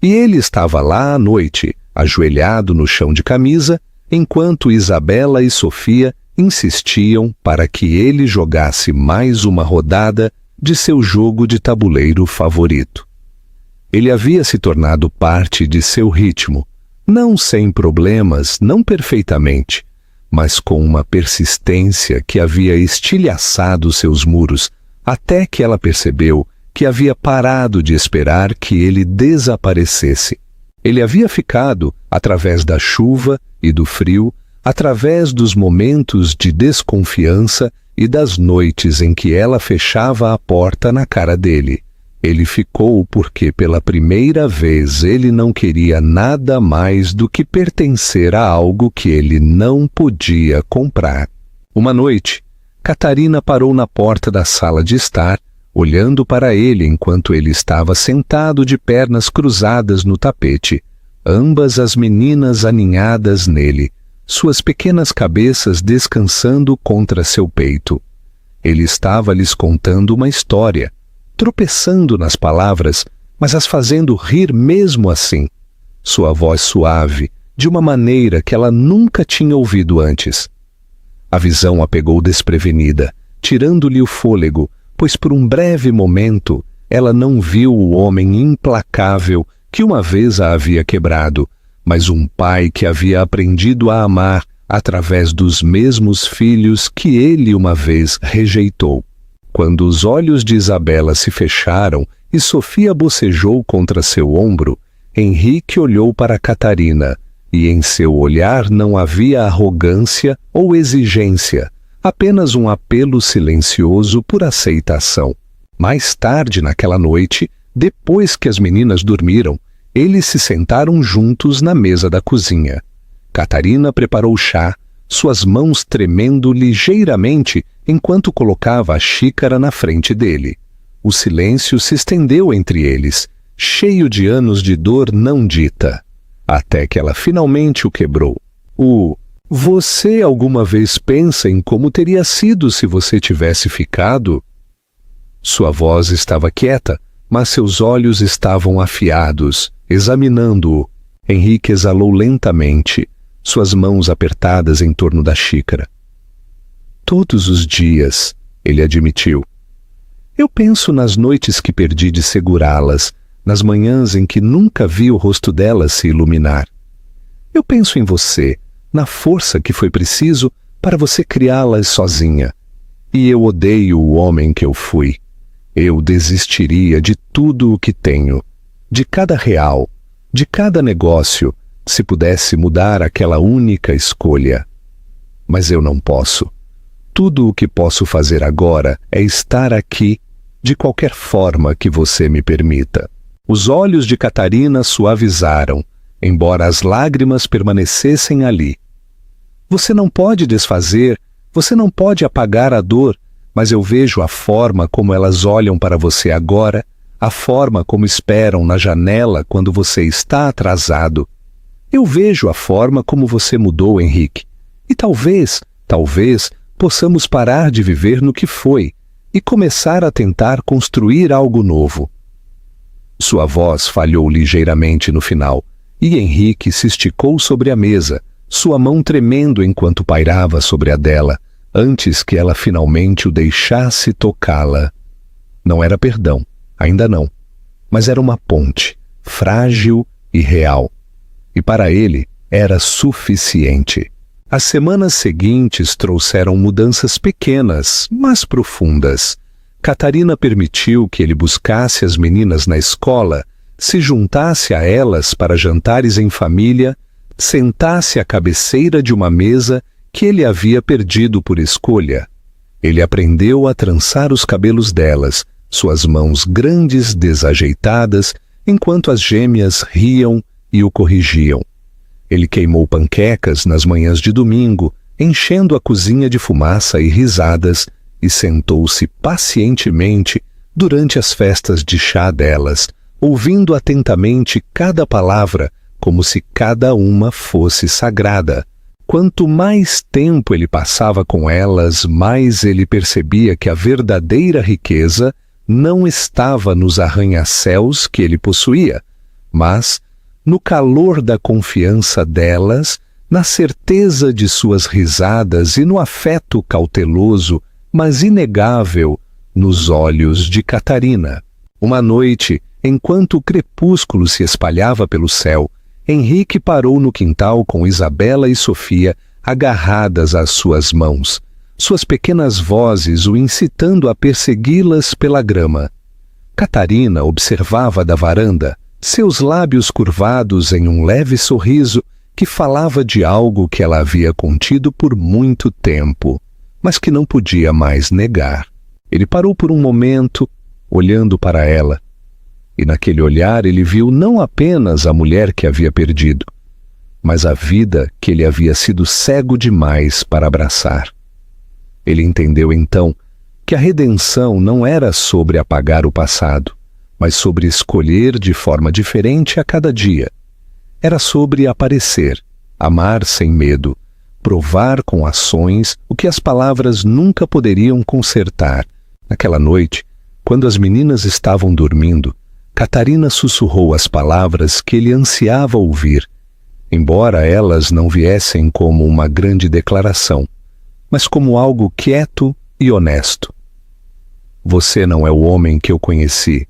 E ele estava lá à noite, ajoelhado no chão de camisa, enquanto Isabela e Sofia insistiam para que ele jogasse mais uma rodada de seu jogo de tabuleiro favorito. Ele havia se tornado parte de seu ritmo, não sem problemas, não perfeitamente, mas com uma persistência que havia estilhaçado seus muros, até que ela percebeu que havia parado de esperar que ele desaparecesse. Ele havia ficado, através da chuva e do frio, através dos momentos de desconfiança e das noites em que ela fechava a porta na cara dele. Ele ficou porque pela primeira vez ele não queria nada mais do que pertencer a algo que ele não podia comprar. Uma noite, Catarina parou na porta da sala de estar, olhando para ele enquanto ele estava sentado de pernas cruzadas no tapete, ambas as meninas aninhadas nele, suas pequenas cabeças descansando contra seu peito. Ele estava lhes contando uma história, tropeçando nas palavras, mas as fazendo rir mesmo assim. Sua voz suave, de uma maneira que ela nunca tinha ouvido antes. A visão a pegou desprevenida, tirando-lhe o fôlego, pois por um breve momento ela não viu o homem implacável que uma vez a havia quebrado, mas um pai que havia aprendido a amar através dos mesmos filhos que ele uma vez rejeitou. Quando os olhos de Isabela se fecharam e Sofia bocejou contra seu ombro, Henrique olhou para Catarina, e em seu olhar não havia arrogância ou exigência, apenas um apelo silencioso por aceitação. Mais tarde naquela noite, depois que as meninas dormiram, eles se sentaram juntos na mesa da cozinha. Catarina preparou chá, suas mãos tremendo ligeiramente enquanto colocava a xícara na frente dele. O silêncio se estendeu entre eles, cheio de anos de dor não dita, até que ela finalmente o quebrou. Você alguma vez pensa em como teria sido se você tivesse ficado? Sua voz estava quieta, mas seus olhos estavam afiados, examinando-o. Henrique exalou lentamente, suas mãos apertadas em torno da xícara. Todos os dias, ele admitiu. Eu penso nas noites que perdi de segurá-las, nas manhãs em que nunca vi o rosto delas se iluminar. Eu penso em você, na força que foi preciso para você criá-las sozinha. E eu odeio o homem que eu fui. Eu desistiria de tudo o que tenho, de cada real, de cada negócio, se pudesse mudar aquela única escolha. Mas eu não posso. Tudo o que posso fazer agora é estar aqui, de qualquer forma que você me permita. Os olhos de Catarina suavizaram, embora as lágrimas permanecessem ali. Você não pode desfazer, você não pode apagar a dor, mas eu vejo a forma como elas olham para você agora, a forma como esperam na janela quando você está atrasado. Eu vejo a forma como você mudou, Henrique. E talvez, possamos parar de viver no que foi e começar a tentar construir algo novo. Sua voz falhou ligeiramente no final, e Henrique se esticou sobre a mesa, sua mão tremendo enquanto pairava sobre a dela, antes que ela finalmente o deixasse tocá-la. Não era perdão, ainda não, mas era uma ponte, frágil e real. E para ele era suficiente. As semanas seguintes trouxeram mudanças pequenas, mas profundas. Catarina permitiu que ele buscasse as meninas na escola, se juntasse a elas para jantares em família, sentasse à cabeceira de uma mesa que ele havia perdido por escolha. Ele aprendeu a trançar os cabelos delas, suas mãos grandes desajeitadas, enquanto as gêmeas riam e o corrigiam. Ele queimou panquecas nas manhãs de domingo, enchendo a cozinha de fumaça e risadas, e sentou-se pacientemente durante as festas de chá delas, ouvindo atentamente cada palavra, como se cada uma fosse sagrada. Quanto mais tempo ele passava com elas, mais ele percebia que a verdadeira riqueza não estava nos arranha-céus que ele possuía, mas no calor da confiança delas, na certeza de suas risadas e no afeto cauteloso, mas inegável, nos olhos de Catarina. Uma noite, enquanto o crepúsculo se espalhava pelo céu, Henrique parou no quintal com Isabela e Sofia agarradas às suas mãos, suas pequenas vozes o incitando a persegui-las pela grama. Catarina observava da varanda, seus lábios curvados em um leve sorriso que falava de algo que ela havia contido por muito tempo, mas que não podia mais negar. Ele parou por um momento, olhando para ela, e naquele olhar ele viu não apenas a mulher que havia perdido, mas a vida que ele havia sido cego demais para abraçar. Ele entendeu então que a redenção não era sobre apagar o passado, mas sobre escolher de forma diferente a cada dia. Era sobre aparecer, amar sem medo, provar com ações o que as palavras nunca poderiam consertar. Naquela noite, quando as meninas estavam dormindo, Catarina sussurrou as palavras que ele ansiava ouvir, embora elas não viessem como uma grande declaração, mas como algo quieto e honesto. Você não é o homem que eu conheci.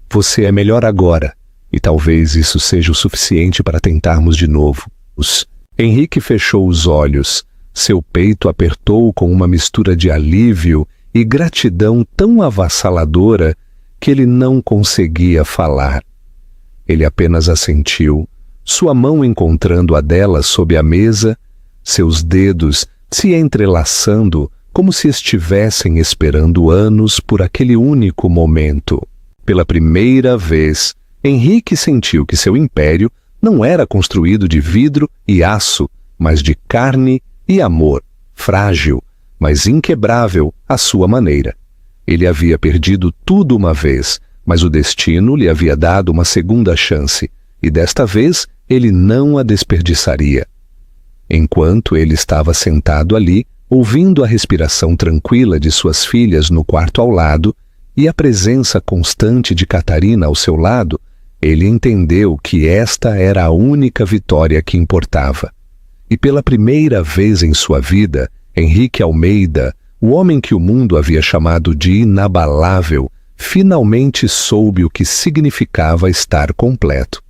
Você é melhor agora, e talvez isso seja o suficiente para tentarmos de novo. Henrique fechou os olhos, seu peito apertou com uma mistura de alívio e gratidão tão avassaladora que ele não conseguia falar. Ele apenas assentiu, sua mão encontrando a dela sob a mesa, seus dedos se entrelaçando como se estivessem esperando anos por aquele único momento. Pela primeira vez, Henrique sentiu que seu império não era construído de vidro e aço, mas de carne e amor, frágil, mas inquebrável à sua maneira. Ele havia perdido tudo uma vez, mas o destino lhe havia dado uma segunda chance, e desta vez ele não a desperdiçaria. Enquanto ele estava sentado ali, ouvindo a respiração tranquila de suas filhas no quarto ao lado e a presença constante de Catarina ao seu lado, ele entendeu que esta era a única vitória que importava. E pela primeira vez em sua vida, Henrique Almeida, o homem que o mundo havia chamado de inabalável, finalmente soube o que significava estar completo.